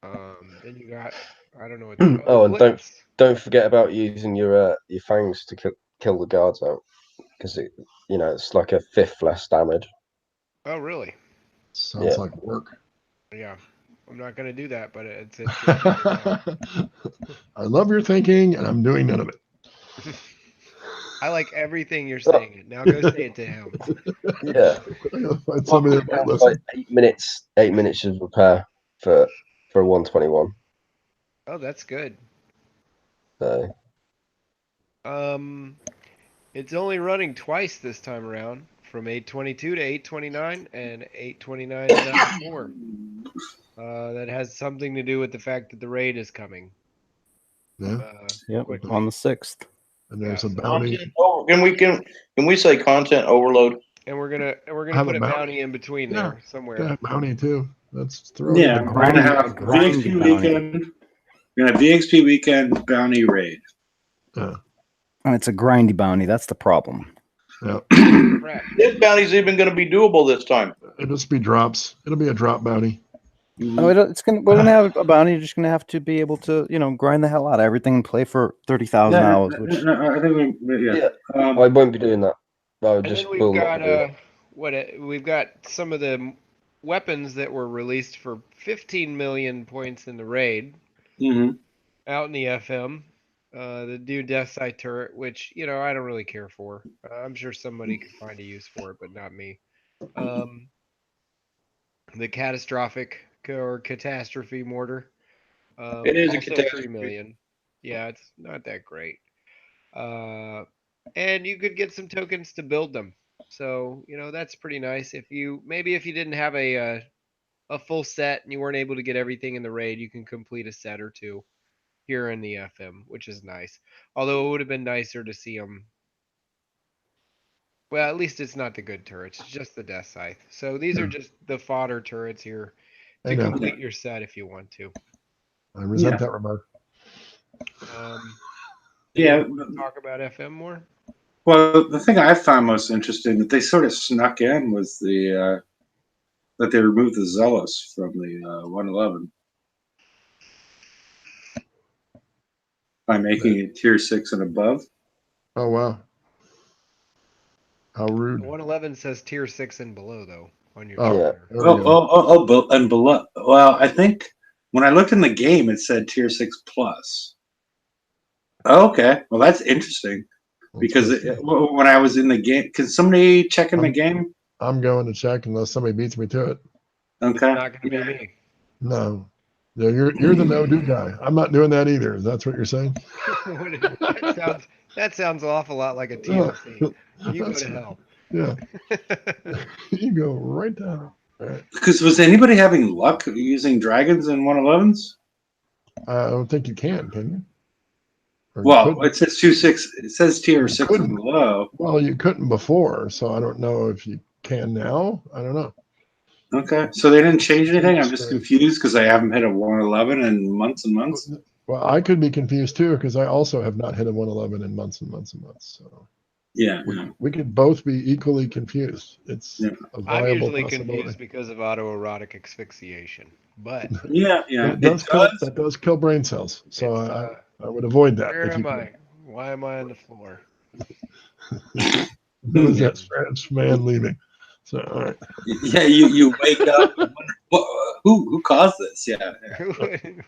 Then you got, I don't know what. Oh, and don't forget about using your fangs to kill the guards out, because it's like a 5th less damage. Oh, really? Sounds like work. Yeah, I'm not gonna do that, but it's interesting. I love your thinking, and I'm doing none of it. I like everything you're saying. Now go say it to him. Yeah. Find somebody that might listen. Like 8 minutes of repair for a 121. Oh, that's good. So. It's only running twice this time around, from 822 to 829 and 829 to 94. That has something to do with the fact that the raid is coming. Yeah. Yep. On the 6th. And there's a bounty. Can we say content overload? And we're gonna put a bounty in between there somewhere. Yeah, bounty too. Let's throw it in. We're gonna have VXP weekend. We're gonna have VXP weekend bounty raid. Yeah. And it's a grindy bounty. That's the problem. Yeah. This bounty's even going to be doable this time. It'll just be drops. It'll be a drop bounty. Oh, we're gonna have a bounty. You're just gonna have to be able to, grind the hell out of everything and play for 30,000 hours. I think I won't be doing that. I'll just we've got we've got some of the weapons that were released for 15 million points in the raid out in the FM. The new Death Side turret, which I don't really care for. I'm sure somebody could find a use for it, but not me. The catastrophic or catastrophe mortar. It is a also catastrophe. 3 million. Yeah, it's not that great. And you could get some tokens to build them. So that's pretty nice. If you didn't have a full set and you weren't able to get everything in the raid, you can complete a set or two. here in the FM, which is nice. Although it would have been nicer to see them. Well, at least it's not the good turrets, it's just the Death Scythe. So these are just the fodder turrets here I to know. complete your set if you want to. I resent Yeah. that remark. Yeah. Talk about FM more. Well, the thing I found most interesting that they sort of snuck in was the that they removed the Zealous from the 111 by making it tier 6 and above. Oh wow. How rude. 111 says tier 6 and below though on your Oh, Yeah. there we Oh, go. and below. Well, I think when I looked in the game, it said tier 6 plus. Oh, okay, well that's interesting because when I was in the game, can somebody check in the game? I'm going to check unless somebody beats me to it. It's Okay. not going to be me. No. Yeah, you're the no do guy. I'm not doing that either. That's what you're saying? that sounds an awful lot like a TLC. You go That's- to hell. Yeah. You go right down. All right. Because was anybody having luck using dragons in 111s? I don't think you can you? Or you Well, couldn't. it says 2-6. It says tier 6 couldn't. and below. Well, you couldn't before, so I don't know if you can now. I don't know. Okay, so they didn't change anything. I'm just confused because I haven't hit a 111 in months and months. Well, I could be confused too because I also have not hit a 111 in months and months and months. So Yeah. we could both be equally confused. It's Yeah. a I'm viable usually possibility. confused because of autoerotic asphyxiation, but Yeah. That does kill brain cells. So I would avoid that. where if you am could. I? Why am I on the floor? Who is that strange man leaving? So all right. Yeah, you wake up. And wonder, who caused this? Yeah,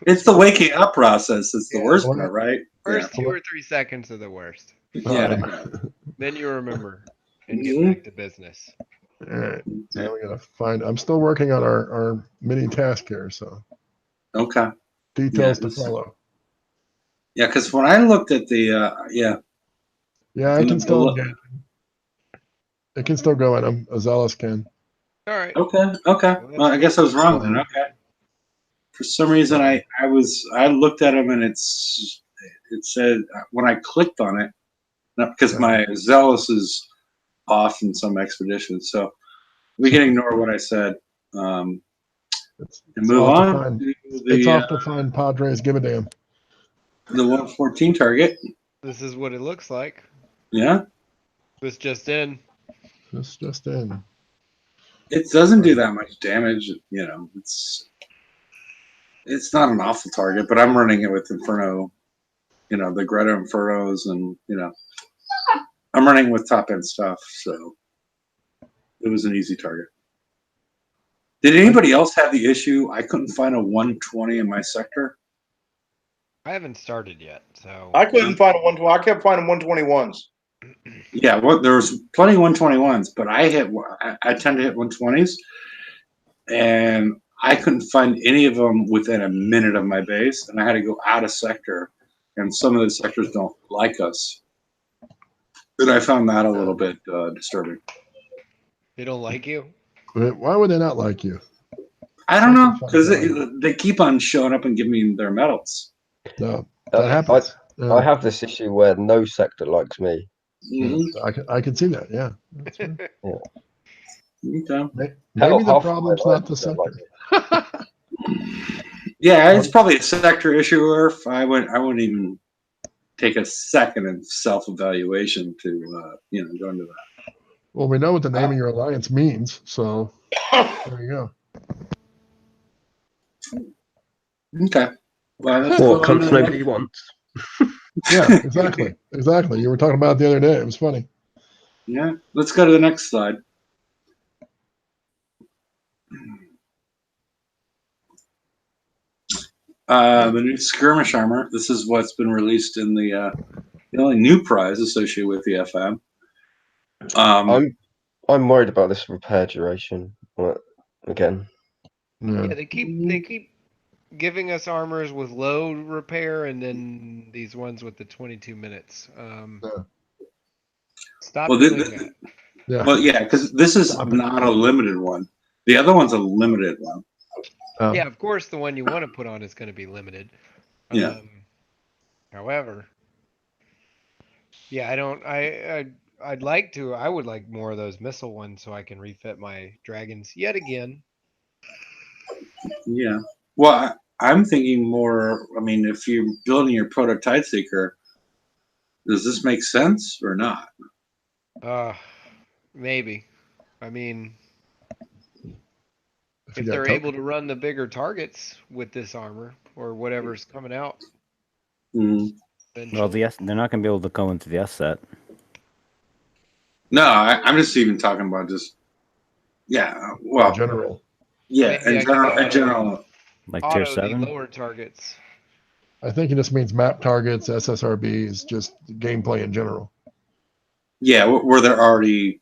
it's the waking up process. It's the Yeah. worst part, right? First 2 or 3 seconds are the worst. Yeah. Then you remember and get Mhm. back to business. All right. Now we gotta find. I'm still working on our mini task here, so Okay. details Yeah, to follow. Yeah, because when I looked at the Yeah, I can still engage. It can still go in them. Azalis can. All right. Okay. Well, I guess I was wrong then. Okay. For some reason, I looked at them and it said when I clicked on it, not because my Zealous is off in some expedition, so we can ignore what I said and move on. It's off to find Padres. Give a damn. The 114 target. This is what it looks like. Yeah. This just in. This just in. It doesn't do that much damage. You know, it's not an awful target, but I'm running it with Inferno. You know, the Greta Infernos, and I'm running with top end stuff, so it was an easy target. Did anybody else have the issue? I couldn't find a 120 in my sector. I haven't started yet, so I couldn't find a 120. I kept finding 121s. Yeah, there was plenty of 121s, but I tend to hit 120s, and I couldn't find any of them within a minute of my base, and I had to go out of sector, and some of the sectors don't like us. And I found that a little bit disturbing. They don't like you? Why would they not like you? I don't know, because they keep on showing up and giving me their medals. No, that happens. I have this issue where no sector likes me. Mm-hmm. I can see that. Yeah. That's right. Okay. Maybe the problem's not the sector. Yeah, it's probably a sector issue, or if I wouldn't even take a second of self-evaluation to go into that. Well, we know what the name of your alliance means, so there you go. Okay. Well, What comes nobody wants. Yeah, exactly. You were talking about it the other day. It was funny. Yeah. Let's go to the next slide. The new skirmish armor. This is what's been released in the only new prize associated with the FM. I'm worried about this repair duration again. Yeah. Yeah, they keep giving us armors with low repair, and then these ones with the 22 minutes. Stop doing that. Yeah. Well, yeah, because this is not a limited one. The other one's a limited one. Oh. Yeah, of course, the one you want to put on is going to be limited. Yeah. However, yeah, I don't. I'd like to. I would like more of those missile ones so I can refit my dragons yet again. Yeah. Well, I'm thinking more. I mean, if you're building your prototype seeker, does this make sense or not? Maybe. I mean, If if you got they're token. able to run the bigger targets with this armor or whatever's coming out, Mm. Well, they're not going to be able to go into the S set. No, I'm just even talking about just. Yeah. Well, in general. yeah. Maybe I can In general. Like tier auto the 7. lower targets. I think it just means map targets, SSRBs, just gameplay in general. Yeah, where they're already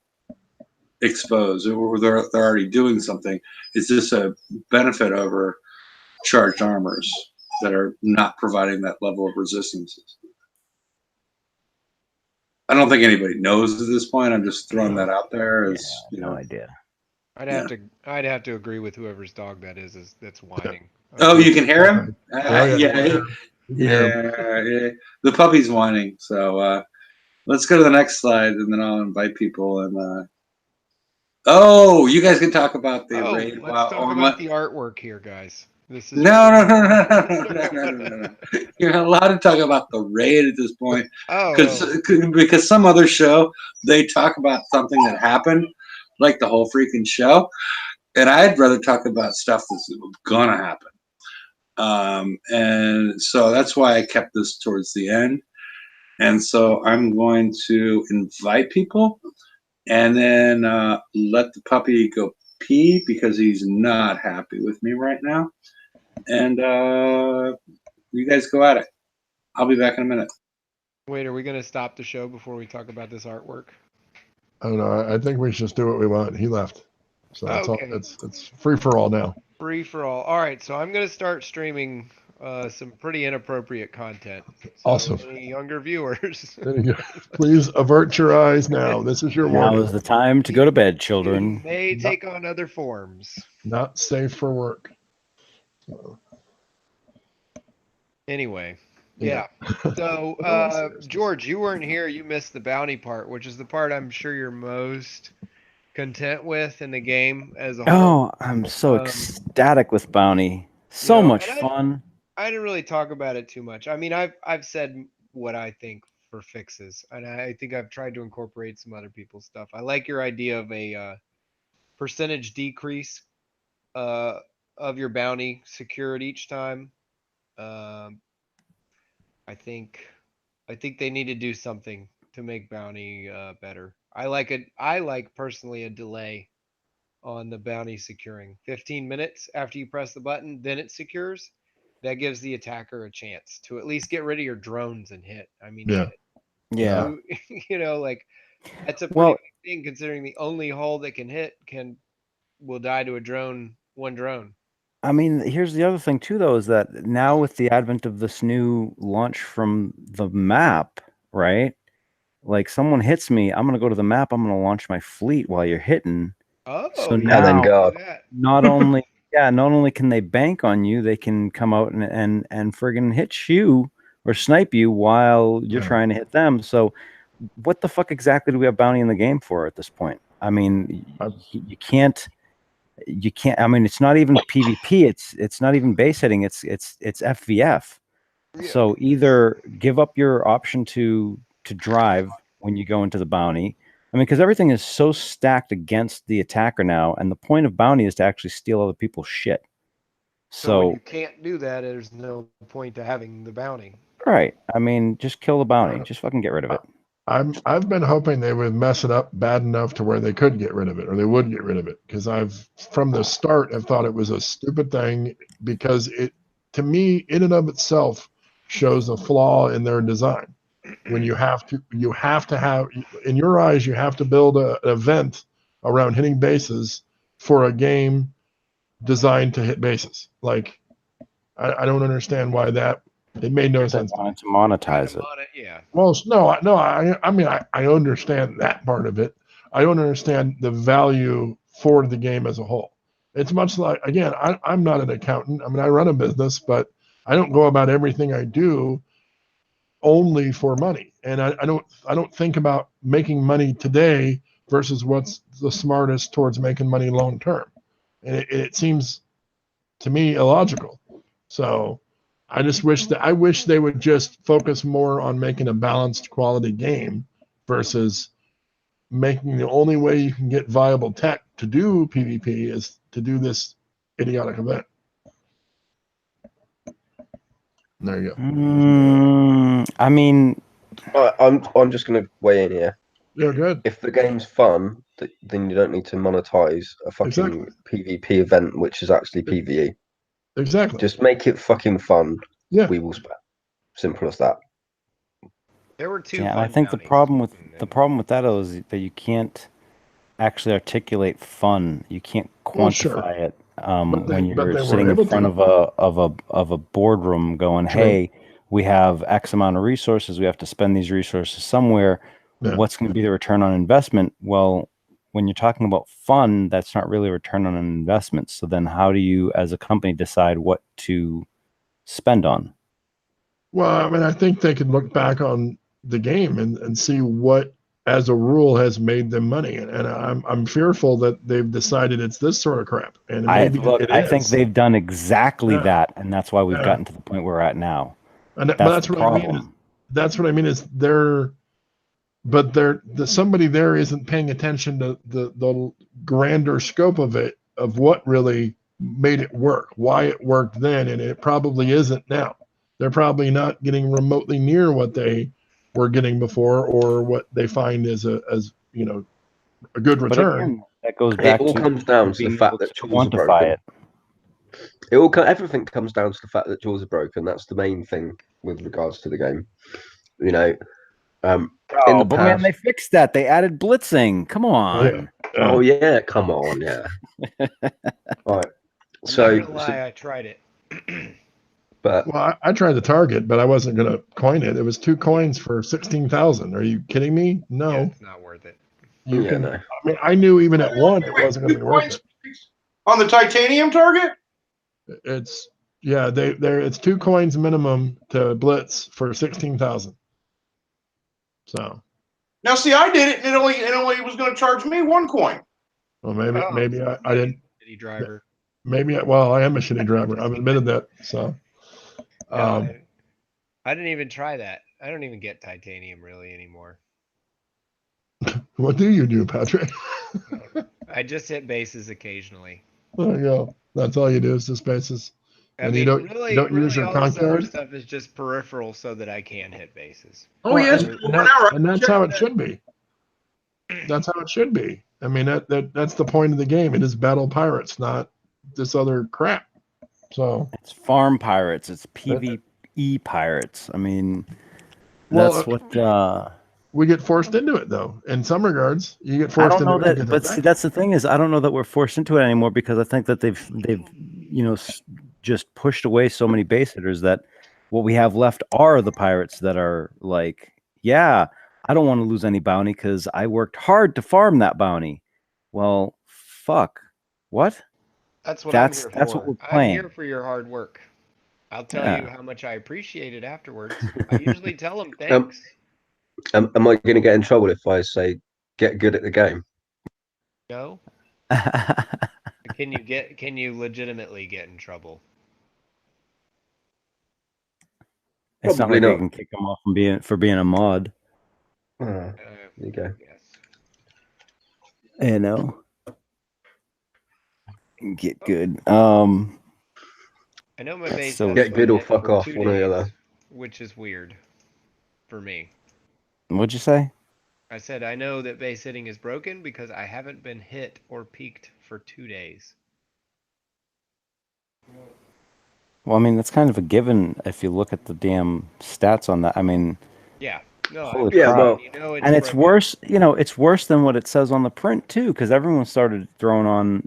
exposed, or they're already doing something. Is this a benefit over charged armors that are not providing that level of resistance? I don't think anybody knows at this point. I'm just throwing that out there as No idea. I'd have to agree with whoever's dog that is that's whining. Oh, you can hear him? Yeah, Yeah. The puppy's whining. So let's go to the next slide, and then I'll invite people. And oh, you guys can talk about the raid. Let's talk about the artwork here, guys. This is No. You're not allowed to talk about the raid at this point, because some other show they talk about something that happened, like the whole freaking show, and I'd rather talk about stuff that's gonna happen. And so that's why I kept this towards the end. And so I'm going to invite people, and then let the puppy go pee because he's not happy with me right now. And you guys go at it. I'll be back in a minute. Wait, are we going to stop the show before we talk about this artwork? I don't know. I think we should just do what we want. He left. So that's Okay. all. It's free for all now. Free for all. All right, so I'm going to start streaming some pretty inappropriate content. So Awesome. any younger viewers. There you go. Please avert your eyes now. This is your Now warning. is the time to go to bed, children. May take on other forms. Not safe for work. So, Anyway, Yeah. So, George, you weren't here. You missed the bounty part, which is the part I'm sure you're most content with in the game as a whole. Oh, I'm so ecstatic with bounty. So much fun. I didn't really talk about it too much. I mean, I've said what I think for fixes, and I think I've tried to incorporate some other people's stuff. I like your idea of a percentage decrease of your bounty secured each time. I think they need to do something to make bounty better. I like personally a delay on the bounty securing. 15 minutes after you press the button, then it secures. That gives the attacker a chance to at least get rid of your drones and hit. I mean, Yeah. Like that's a pretty big thing considering the only hull that can hit will die to one drone. I mean, here's the other thing too, though, is that now with the advent of this new launch from the map, right? Like someone hits me, I'm gonna go to the map. I'm gonna launch my fleet while you're hitting. Oh, so and then go. Not only can they bank on you, they can come out and friggin' hit you or snipe you while you're trying to hit them. So, what the fuck exactly do we have bounty in the game for at this point? I mean, you can't. I mean, it's not even PvP. It's not even base hitting. It's FVF. Yeah. So either give up your option to drive when you go into the bounty. I mean, because everything is so stacked against the attacker now, and the point of bounty is to actually steal other people's shit. So when you can't do that, there's no point to having the bounty. Right. I mean, just kill the bounty. Just fucking get rid of it. I've been hoping they would mess it up bad enough to where they could get rid of it, or they would get rid of it, because I've from the start have thought it was a stupid thing, because it, to me, in and of itself, shows a flaw in their design. When you have to have, in your eyes, you have to build an event around hitting bases for a game designed to hit bases. Like, I don't understand why that. It made no sense. Wanted to monetize it. Yeah. Well, no. I mean, I understand that part of it. I don't understand the value for the game as a whole. It's much like, again, I'm not an accountant. I mean, I run a business, but I don't go about everything I do only for money. And I don't think about making money today versus what's the smartest towards making money long term. And it seems to me illogical. So I wish they would just focus more on making a balanced quality game versus making the only way you can get viable tech to do PvP is to do this idiotic event. There you go. I mean, I'm just going to weigh in here. Yeah, good. If the game's fun, then you don't need to monetize a fucking Exactly. PvP event, which is actually PvE. Exactly. Just make it fucking fun. Yeah. We will spend. Simple as that. There were two. yeah, fun I think the bounties. problem with that is that you can't actually articulate fun. You can't quantify Well, sure. it But when they you're were sitting in able front to. of a boardroom going, True. "Hey, we have X amount of resources. We have to spend these resources somewhere. Yeah. What's going to be the return on investment?" Well, when you're talking about fun, that's not really a return on an investment. So then, how do you, as a company, decide what to spend on? Well, I mean, I think they could look back on the game and see what, as a rule, has made them money. And I'm fearful that they've decided it's this sort of crap. And maybe it I think is. they've done exactly Yeah. that, and that's why we've Yeah. gotten to the point we're at now. And That's the what I mean. problem. That's what I mean is somebody there isn't paying attention to the grander scope of it, of what really made it work, why it worked then, and it probably isn't now. They're probably not getting remotely near what they were getting before, or what they find as a good But return. again, that goes back It all to comes down to the being fact able that to tools are quantify broken. it. Everything comes down to the fact that jaws are broken. That's the main thing with regards to the game. In Oh, the but past, man, they fixed that. They added blitzing. Come on. oh yeah, come on, yeah. Right. I'm So, not gonna lie, I tried it. but Well, I tried to target, but I wasn't going to coin it. It was 2 coins for 16,000. Are you kidding me? No. Yeah, it's not worth it. You yeah, can. no. I mean, I knew even at 1 it wasn't going to be worth it. On the titanium target? It's it's 2 coins minimum to blitz for 16,000. So, Now, see, I did it, and it only was going to charge me 1 coin. well, maybe I didn't. City driver. Well, I am a shitty driver. I've admitted that. So, No, I didn't even try that. I don't even get titanium really anymore. what do you do, Patrick? I just hit bases occasionally. There you go. That's all you do is just bases. And you don't use your all conch this other guard? stuff is just peripheral so that I can hit bases. Oh, Well, yes. and that's how it should be. That's how it should be. I mean, that's the point of the game. It is battle pirates, not this other crap. So It's farm pirates. It's PvE pirates. I mean, that's what. We get forced into it, though. In some regards, you get I forced don't know into it. that, but see, that's the thing is, I don't know that we're forced into it anymore because I think that they've just pushed away so many base hitters that what we have left are the pirates that are like, yeah, I don't want to lose any bounty because I worked hard to farm that bounty. Well, fuck, what? That's what That's I'm here for. what we're I'm playing. here for your hard work. I'll tell you how much I appreciate it afterwards. I usually tell them thanks. Am I going to get in trouble if I say get good at the game? No. Can you legitimately get in trouble? It's not Probably like I not. can kick them off for being a mod. There you go. Yes. You know, get good. I know my That's base so has Get good been or hit fuck for off, 2 one or the days, other. which is weird for me. What'd you say? I said I know that base hitting is broken because I haven't been hit or peaked for 2 days. Well, I mean, that's kind of a given if you look at the damn stats on that. I mean, Yeah. No. holy Yeah, crap. well, You know And it's broken. worse, it's worse than what it says on the print too, because everyone started throwing on,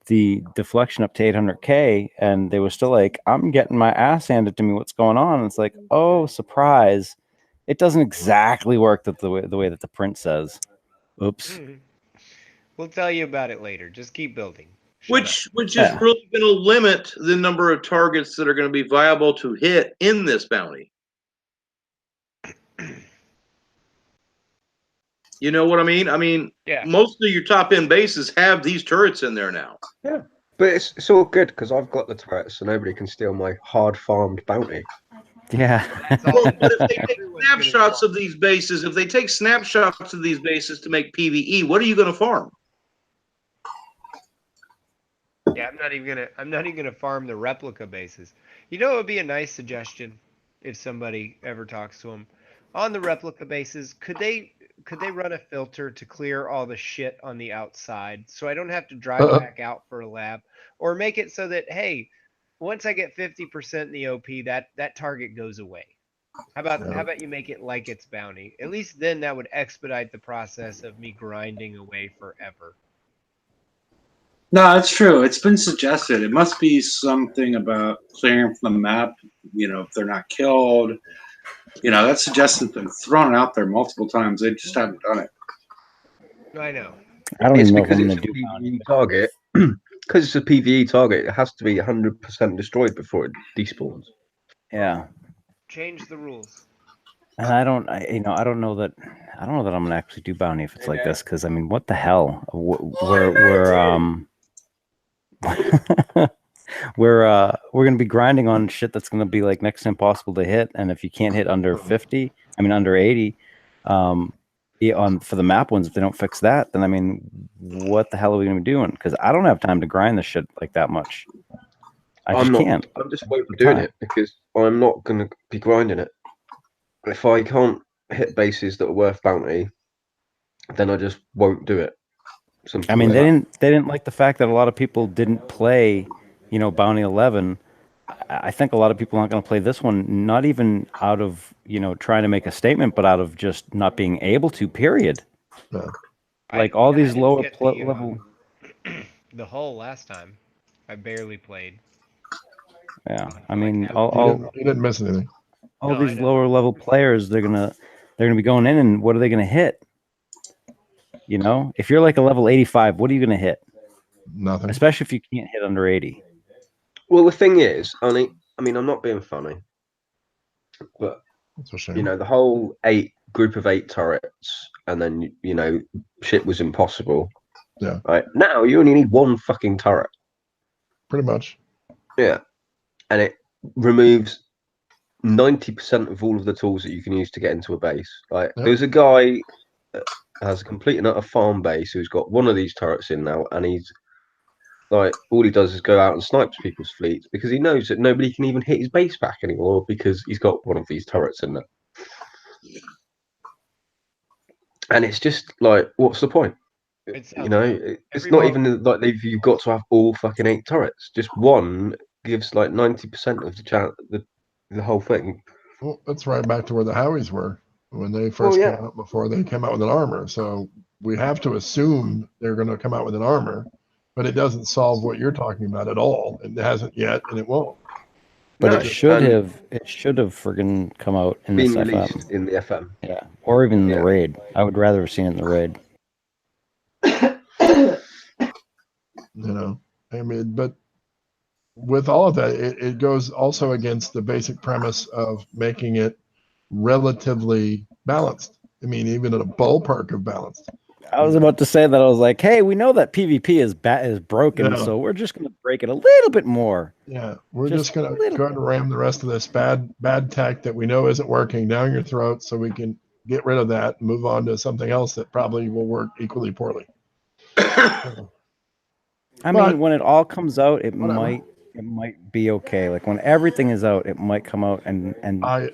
the deflection up to 800K, and they were still like, I'm getting my ass handed to me. What's going on? And it's like, oh, surprise. It doesn't exactly work the way that the print says. Oops. We'll tell you about it later. Just keep building. Which is really going to limit the number of targets that are going to be viable to hit in this bounty. You know what I mean? I mean, Yeah. most of your top end bases have these turrets in there now. Yeah, but it's all good because I've got the turrets, so nobody can steal my hard farmed bounty. Yeah. That's all. Well, but if they take Everyone's gonna do. snapshots of these bases, if they take snapshots of these bases to make PVE, what are you going to farm? Yeah, I'm not even gonna farm the replica bases. You know, it would be a nice suggestion if somebody ever talks to them on the replica bases. Could they run a filter to clear all the shit on the outside, so I don't have to drive back out for a lab, or make it so that, hey, once I get 50% in the OP, that target goes away. How about you make it like it's bounty? At least then that would expedite the process of me grinding away forever. No, it's true. It's been suggested. It must be something about clearing from the map, if they're not killed. That suggestion's been thrown out there multiple times. They just haven't done it. I know. I don't It's even know if because I'm it's gonna a do bounty. PvE target. Because it's a PvE target, it has to be 100% destroyed before it despawns. Yeah. Change the rules. And I don't know that I'm gonna actually do bounty if it's like this, because I mean, what the hell? We're gonna be grinding on shit that's gonna be like next to impossible to hit, and if you can't hit under 50, under 80, for the map ones, if they don't fix that, then I mean, what the hell are we gonna be doing? Because I don't have time to grind this shit like that much. I can't. I'm just waiting for doing it because I'm not gonna be grinding it. If I can't hit bases that are worth bounty, then I just won't do it. Simple I mean, as they that. didn't like the fact that a lot of people didn't play, Bounty 11. I think a lot of people aren't going to play this one, not even out of, trying to make a statement, but out of just not being able to, period. Yeah. Like all these didn't lower get level. The hull last time. I barely played. Yeah. I mean, You didn't miss anything. all No, I these know. lower level players, they're gonna be going in, and what are they gonna hit? If you're like a level 85, what are you gonna hit? Nothing. Especially if you can't hit under 80. Well, the thing is, I mean, I'm not being funny, but That's a shame. the whole group of 8 turrets, and then shit was impossible. Yeah. Right now, you only need one fucking turret. Pretty much. Yeah, and it removes 90% of all of the tools that you can use to get into a base. Right, Yep. there's a guy that has a complete and utter farm base who's got one of these turrets in now, and he's like, all he does is go out and snipes people's fleets because he knows that nobody can even hit his base back anymore because he's got one of these turrets in there. And it's just like, what's the point? It's not even like you've got to have all fucking 8 turrets. Just one gives like 90% of the whole thing. Well, that's right back to where the Howies were when they first came out, before they came out with an armor. So we have to assume they're going to come out with an armor, but it doesn't solve what you're talking about at all. It hasn't yet, and it won't. But it should have friggin' come out in been this released FM. in the FM. Yeah, or even in the raid. I would rather have seen it in the raid. I mean, but with all of that, it goes also against the basic premise of making it relatively balanced. I mean, even at a ballpark of balanced. I was about to say that. I was like, hey, we know that PvP is broken, so we're just going to break it a little bit more. Yeah, we're just going to go and ram the rest of this bad tech that we know isn't working down your throat so we can get rid of that and move on to something else that probably will work equally poorly. I mean, when it all comes out, it whatever. might be okay. Like when everything is out, it might come out and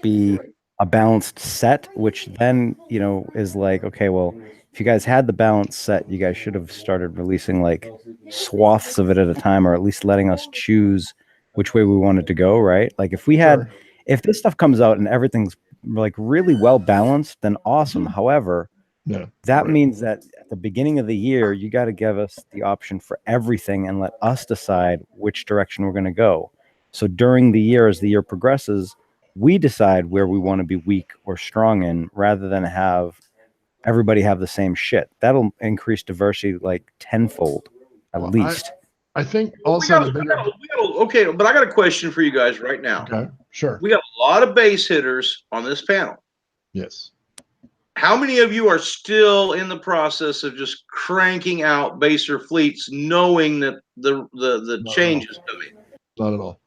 be a balanced set, which then, is like, okay, well, if you guys had the balanced set, you guys should have started releasing like swaths of it at a time, or at least letting us choose which way we wanted to go, right? Like if we had, if this stuff comes out and everything's like really well balanced, then awesome. However, that means that at the beginning of the year, you got to give us the option for everything and let us decide which direction we're going to go. So during the year, as the year progresses, we decide where we want to be weak or strong in, rather than have everybody have the same shit. That'll increase diversity like tenfold, at least. I think also okay, but I got a question for you guys right now. Okay, sure. We got a lot of base hitters on this panel. Yes. How many of you are still in the process of just cranking out baser fleets, knowing that the Not change at is coming? Not at all.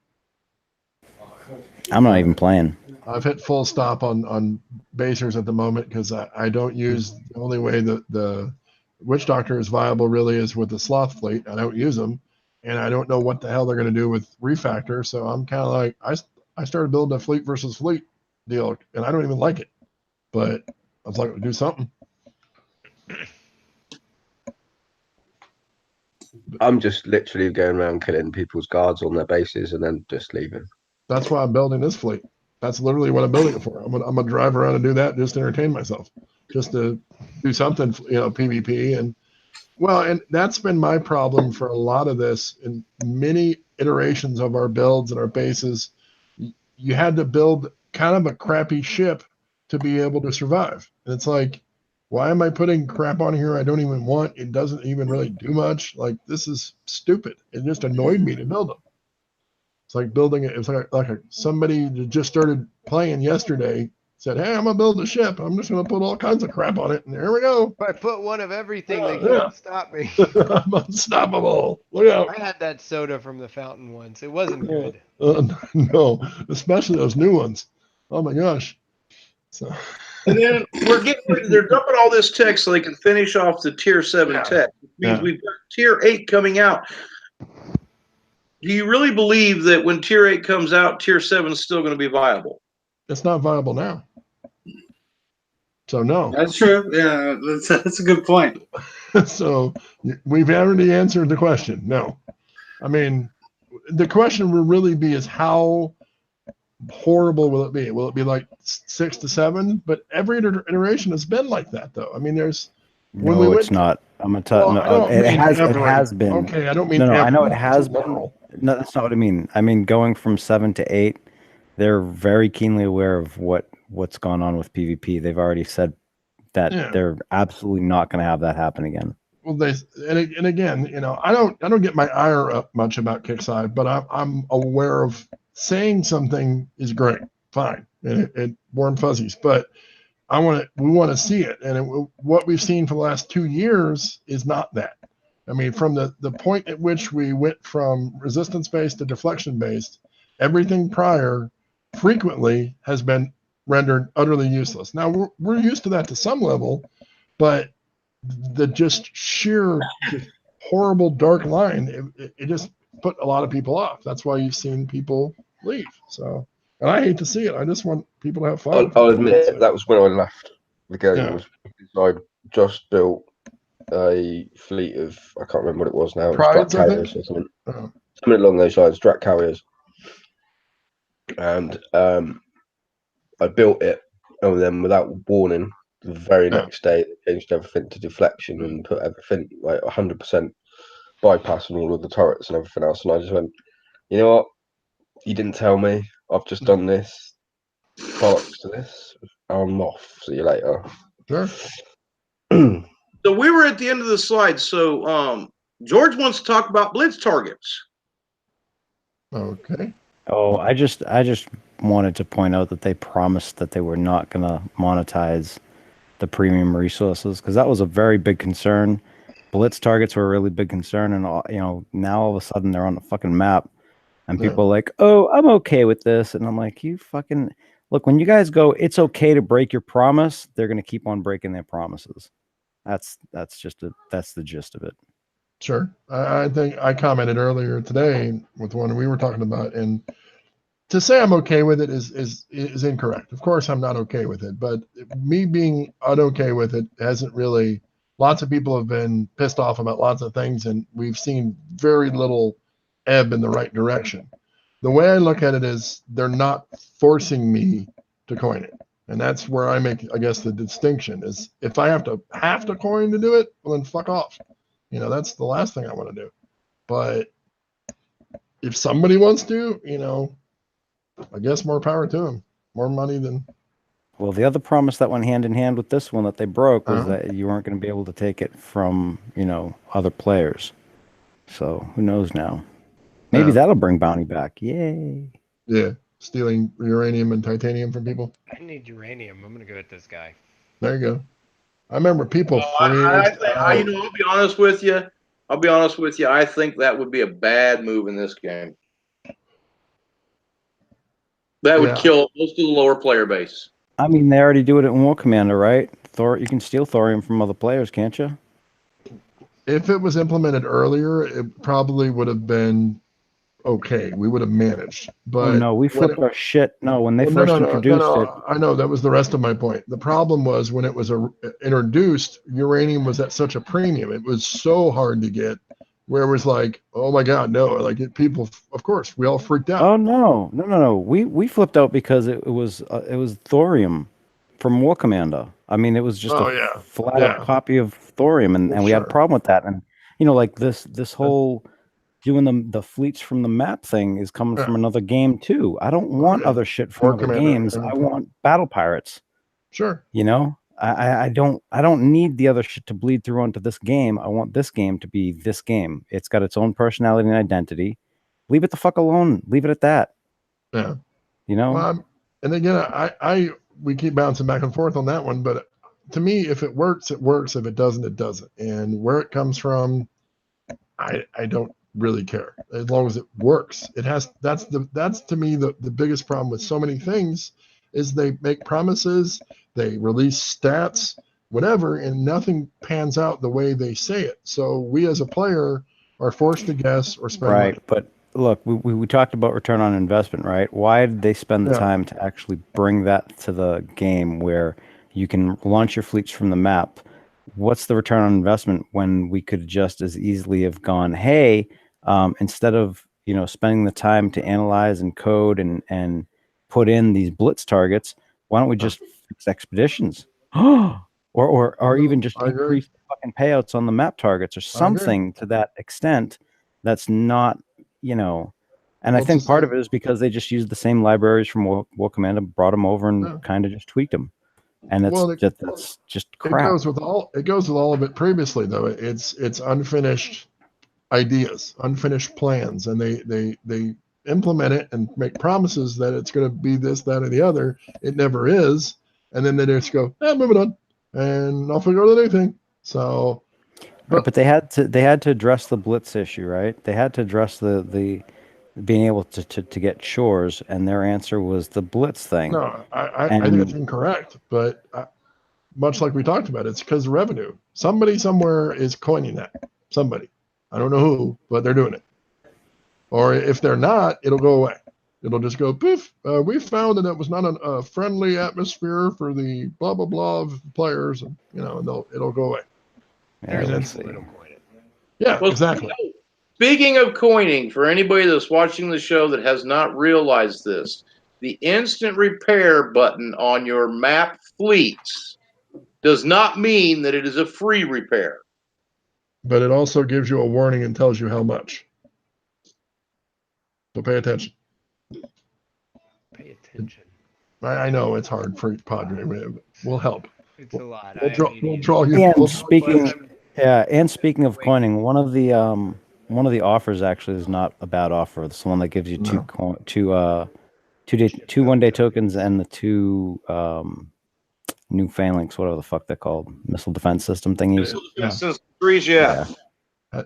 I'm not even playing. I've hit full stop on basers at the moment because I don't use the only way that the Witch Doctor is viable really is with the Sloth fleet. I don't use them, and I don't know what the hell they're going to do with Refactor. So I'm kind of like I started building a fleet versus fleet deal, and I don't even like it, but I was like, do something. I'm just literally going around killing people's guards on their bases and then just leaving. That's why I'm building this fleet. That's literally what I'm building it for. I'm gonna drive around and do that just to entertain myself, just to do something, PvP. And that's been my problem for a lot of this. In many iterations of our builds and our bases, you had to build kind of a crappy ship to be able to survive. And it's like, why am I putting crap on here I don't even want? It doesn't even really do much. Like, this is stupid. It just annoyed me to build them. It's like building it. It's like somebody that just started playing yesterday said, "Hey, I'm gonna build a ship. I'm just gonna put all kinds of crap on it, and there we go. If I put one of everything, they Yeah. can't stop me. I'm unstoppable. Look out!" I had that soda from the fountain once. It wasn't good. No, especially those new ones. Oh my gosh! So And then we're getting ready. They're dumping all this tech so they can finish off the Tier 7 Yeah. tech. Which means Yeah. we've got Tier 8 coming out. Do you really believe that when Tier 8 comes out, Tier 7 is still going to be viable? it's not viable now. So no. That's true. Yeah, that's a good point. So we've already answered the question. No. I mean, the question will really be is how horrible will it be? Will it be like 6 to 7? But every iteration has been like that, though. I mean, there's when No, we it's went. not. I'm gonna tell. Well, No, I don't it mean has. It every. has been. Okay, I don't mean No, every. I know it has It's been. literal. No, that's not what I mean. I mean going from 7 to 8. They're very keenly aware of what's gone on with PvP. They've already said that Yeah. they're absolutely not going to have that happen again. Well, and again, I don't get my ire up much about Kickside, but I'm aware of saying something is great, fine, and it warm fuzzies, but we want to see it, and what we've seen for the last 2 years is not that. I mean, from the point at which we went from resistance based to deflection based, everything prior frequently has been rendered utterly useless. Now we're used to that to some level, but the just sheer just horrible dark line, it just put a lot of people off. That's why you've seen people leave. So, and I hate to see it. I just want people to have fun. I'll admit that was when I left the game. Yeah. Was because I just built a fleet of, I can't remember what it was now. It was Prides, Drat I carriers think? or something. Oh. Something along those lines, Drat carriers. And I built it, and then without warning, the very next day they changed everything to deflection and put everything like 100% bypassing all of the turrets and everything else. And I just went, you know what? You didn't tell me. I've just done this. Bollocks to this. I'm off. See you later. Sure. So we were at the end of the slide. So George wants to talk about blitz targets. Okay. Oh, I just wanted to point out that they promised that they were not going to monetize the premium resources because that was a very big concern. Blitz targets were a really big concern, and now all of a sudden they're on the fucking map, and people are like, "Oh, I'm okay with this," and I'm like, "You fucking look." When you guys go, it's okay to break your promise. They're going to keep on breaking their promises. That's the gist of it. Sure. I think I commented earlier today with one we were talking about, and to say I'm okay with it is incorrect. Of course, I'm not okay with it, but me being unokay with it hasn't really. Lots of people have been pissed off about lots of things, and we've seen very little ebb in the right direction. The way I look at it is they're not forcing me to coin it, and that's where I make, I guess, the distinction is if I have to coin to do it, well then fuck off. That's the last thing I want to do. But if somebody wants to, I guess more power to them. More money than. Well, the other promise that went hand in hand with this one that they broke was that you weren't going to be able to take it from, other players. So who knows now? Maybe that'll bring bounty back. Yay. Yeah. stealing uranium and titanium from people. I need uranium. I'm gonna go at this guy. There you go. I remember people I freaked think, out. I'll be honest with you. I'll be honest with you. I think that would be a bad move in this game. That would kill most of the lower player base. I mean, they already do it in War Commander, right? You can steal thorium from other players, can't you? If it was implemented earlier, it probably would have been okay. We would have managed. But Oh no, we flipped our shit. No, when they Well, first introduced it, I know that was the rest of my point. The problem was when it was introduced, uranium was at such a premium. It was so hard to get, where it was like, oh my god, no! Like people, of course, we all freaked out. oh no. We flipped out because it was thorium from War Commander. I mean, it was just a flat out copy of thorium, and we had a problem with that. And like this whole doing the fleets from the map thing is coming from another game too. I don't want other shit from other games. I want battle pirates. Sure. I don't need the other shit to bleed through onto this game. I want this game to be this game. It's got its own personality and identity. Leave it the fuck alone. Leave it at that. Yeah. Well, and again, we keep bouncing back and forth on that one, but to me, if it works, it works. If it doesn't, it doesn't. And where it comes from, I don't really care, as long as it works. That's to me the biggest problem with so many things is they make promises, they release stats, whatever, and nothing pans out the way they say it. So we as a player are forced to guess or spend money. But look, we talked about return on investment, right? Why did they spend the time to actually bring that to the game where you can launch your fleets from the map? What's the return on investment when we could just as easily have gone, hey, instead of spending the time to analyze and code and put in these blitz targets, why don't we just fix expeditions, or even just increase the fucking payouts on the map targets or something to that extent? That's not and I think part of it is because they just used the same libraries from War Commander, brought them over and kind of just tweaked them. And that's just crap. It goes with all of it previously, though. It's unfinished ideas, unfinished plans, and they implement it and make promises that it's going to be this, that, or the other. It never is, and then they just go, moving on, and I'll figure out anything. So, but they had to address the blitz issue, right? They had to address the being able to get chores, and their answer was the blitz thing. No, I think it's incorrect, but much like we talked about, it's because of revenue. Somebody somewhere is coining that. Somebody. I don't know who, but they're doing it. Or if they're not, it'll go away. It'll just go poof. We found that it was not a friendly atmosphere for the blah blah blah of players, and it'll go away. Yeah, exactly. Speaking of coining, for anybody that's watching the show that has not realized this, the instant repair button on your map fleets does not mean that it is a free repair. But it also gives you a warning and tells you how much. So pay attention. Pay attention. I know it's hard for Padre. We'll help. It's a lot. We'll draw you. And speaking of coining, one of the offers actually is not a bad offer. It's the one that gives you two 1-day tokens and the two new phalanx, whatever the fuck they're called, missile defense system thingies. Yeah.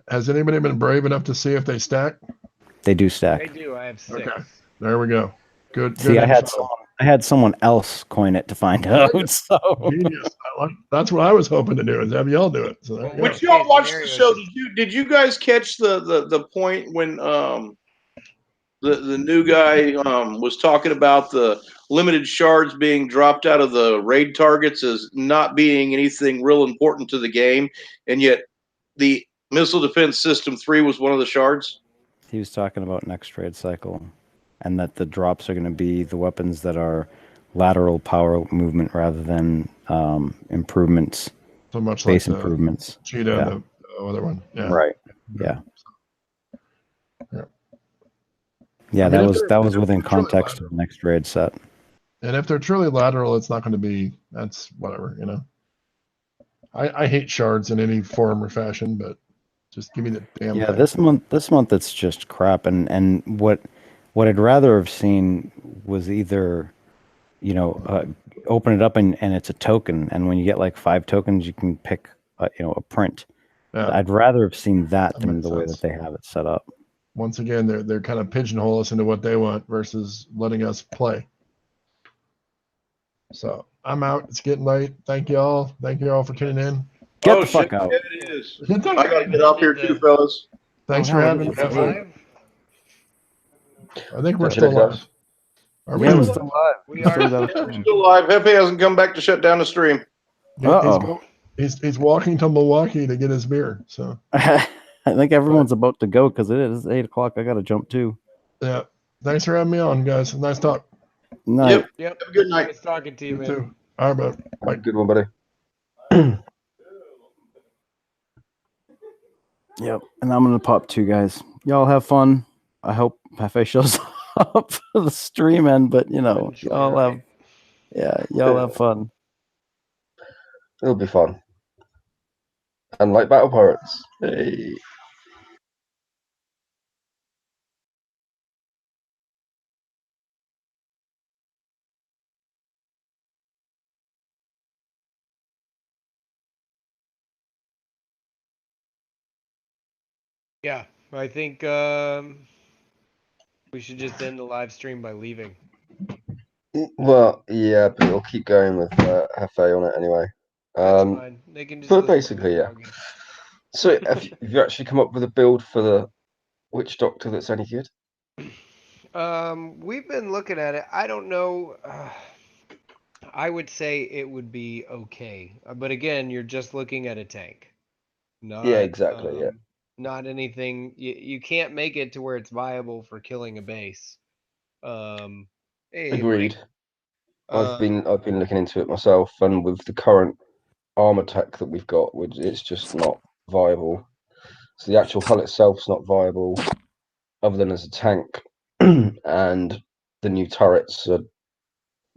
Has anybody been brave enough to see if they stack? They do stack. They do. I have 6. Okay. There we go. Good. See, I had someone else coin it to find out. So genius. That's what I was hoping to do, is have y'all do it. So Which y'all watched the show? Did you guys catch the point when the new guy was talking about the limited shards being dropped out of the raid targets as not being anything real important to the game, and yet the Missile Defense System 3 was one of the shards? He was talking about next raid cycle, and that the drops are going to be the weapons that are lateral power movement rather than improvements. So much base like improvements. Cheetah, the other one. Yeah. Right. Yeah. Yeah, that was within context of the next raid set. And if they're truly lateral, it's not going to be. That's whatever, I hate shards in any form or fashion, but just give me the damn. Yeah, this month it's just crap. And what what I'd rather have seen was either, open it up and it's a token, and when you get like 5 tokens, you can pick, a print. Yeah, I'd rather have seen that That than makes the way sense. that they have it set up. once again, they're kind of pigeonhole us into what they want versus letting us play. So I'm out. It's getting late. Thank you all. Thank you all for tuning in. Get Oh, the fuck shit, out. yeah, it is. Thanks I gotta get off here too, fellas. Oh, for hell, it having me. is. Have fun. Live? I think we're Catch you still later, live. guys. Are we? Yeah, we're still live. We are Still got a Yeah, we're stream. still live. Hefe hasn't come back to shut down the stream. Uh-oh. He's walking to Milwaukee to get his beer. So I think everyone's about to go because it is 8 o'clock. I got to jump too. yeah. Thanks for having me on, guys. Nice talk. Night. Yep. Have a good night. Nice talking to you, You man. too. All right, bud. Have a good one, buddy. Yep. And I'm going to pop 2, guys. Y'all have fun. I hope Hefe shows up for the stream end, but y'all Eventually, have, y'all have fun. It'll be fun. And like Battle Pirates. Hey. Yeah, I think we should just end the live stream by leaving. Well, yeah, but it'll keep going with Hefe on it anyway. That's fine. They can just But listen to basically, me yeah. talking. So have you actually come up with a build for the Witch Doctor that's any good? We've been looking at it. I don't know. I would say it would be okay, but again, you're just looking at a tank, not Yeah, exactly. Yeah. not anything. You can't make it to where it's viable for killing a base. Hey, Agreed. buddy. I've been looking into it myself, and with the current armor tech that we've got, it's just not viable. So the actual hull itself's not viable, other than as a tank, and the new turrets are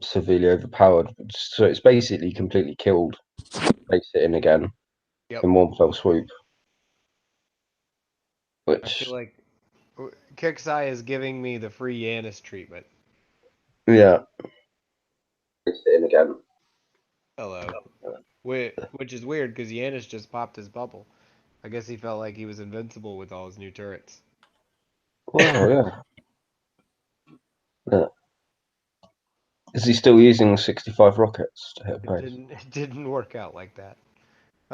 severely overpowered. So it's basically completely killed base hitting again Yep. in one fell swoop. I Which, feel like Kixeye is giving me the free Yanis treatment. yeah, base hitting again. Hello. Which is weird because Yanis just popped his bubble. I guess he felt like he was invincible with all his new turrets. Well, yeah. Yeah. Is he still using 65 rockets to hit a base? It didn't work out like that.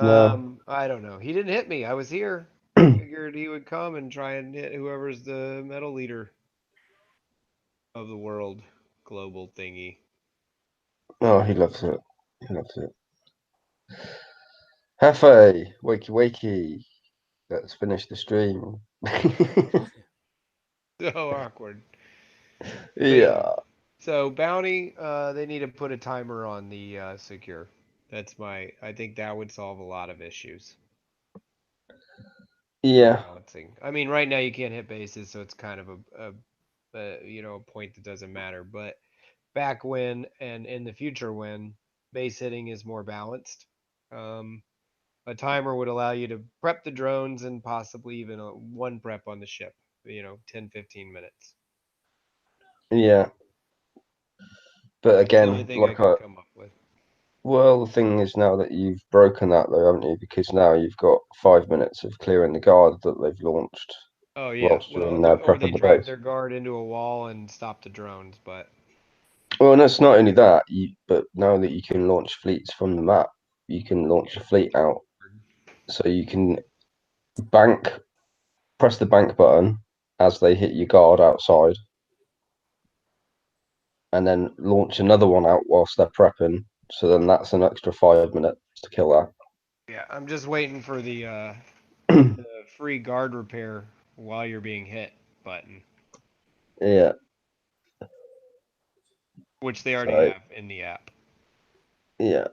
No. I don't know. He didn't hit me. I was here. Figured he would come and try and hit whoever's the metal leader of the world global thingy. Oh, he loves it. He loves it. Hefe, wakey wakey. Let's finish the stream. So awkward. Yeah. So bounty, they need to put a timer on the secure. I think that would solve a lot of issues. Yeah. Balancing. I mean, right now you can't hit bases, so it's kind of a point that doesn't matter. But back when and in the future when base hitting is more balanced, a timer would allow you to prep the drones and possibly even one prep on the ship. 10, 15 minutes. Yeah. But That's the only again, thing I could come up with. well, the thing is now that you've broken that though, haven't you? Because now you've got 5 minutes of clearing the guard that they've launched. Oh yeah, whilst you're in there or they prepping the drive base. their guard into a wall and stop the drones. But Well, and it's not only that, but now that you can launch fleets from the map, you can launch a fleet out. So you can press the bank button as they hit your guard outside, and then launch another one out whilst they're prepping. So then that's an extra 5 minutes to kill that. yeah, I'm just waiting for the free guard repair while you're being hit button, Yeah. which they already So, have in the app. yeah.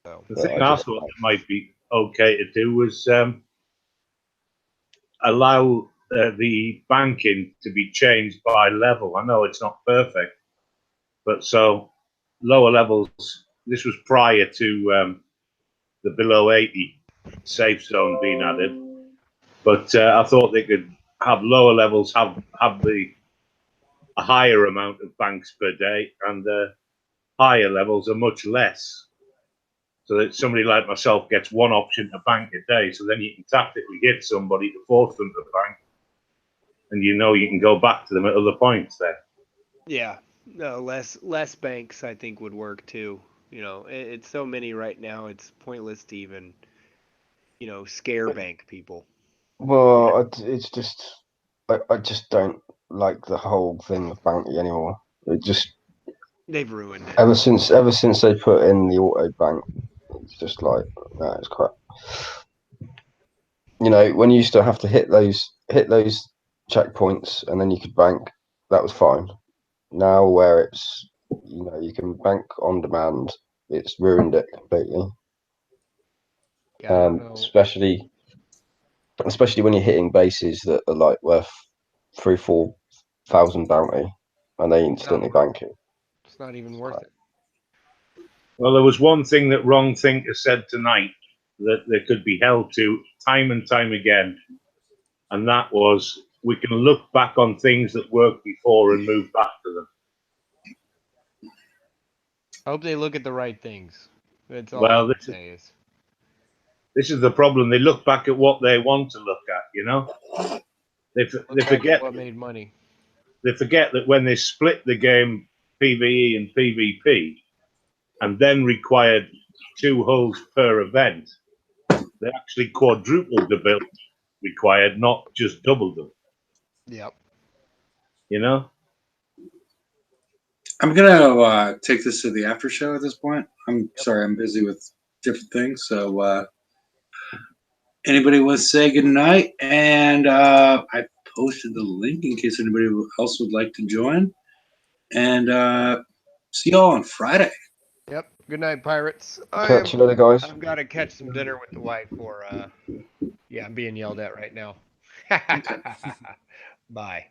So The thing I thought that might be okay to do was allow the banking to be changed by level. I know it's not perfect, but so lower levels. This was prior to the below 80 safe zone being added, but I thought they could have lower levels have a higher amount of banks per day, and the higher levels are much less. So that somebody like myself gets one option to bank a day, so then you can tactically hit somebody to force them to bank, and you know you can go back to them at other points then. Yeah, no, less banks I think would work too. You know, it's so many right now. It's pointless to even, scare bank people. Well, it's just I just don't like the whole thing of bounty anymore. It just They've ruined it. ever since they put in the auto bank, it's just like no, it's crap. You know, when you used to have to hit those checkpoints and then you could bank, that was fine. Now where it's you can bank on demand, it's ruined it completely. Yeah, I don't know. Especially when you're hitting bases that are like worth 3,000-4,000 bounty, and they instantly bank it. It's not even worth it. Well, there was one thing that Wrong Thinker said tonight that they could be held to time and time again, and that was we can look back on things that worked before and move back to them. I hope they look at the right things. That's all Well, I can say is. This is the problem. They look back at what they want to look at, you know? They forget what made money. They forget that when they split the game PvE and PvP and then required 2 hulls per event, they actually quadrupled the build required, not just doubled them. Yep. You know? I'm gonna take this to the after show at this point. I'm sorry, I'm busy with different things. So anybody wants to say goodnight? And I posted the link in case anybody else would like to join. And see y'all on Friday. Yep. Good night, pirates. Catch you later, guys. I've got to catch some dinner with the wife, or I'm being yelled at right now. Bye.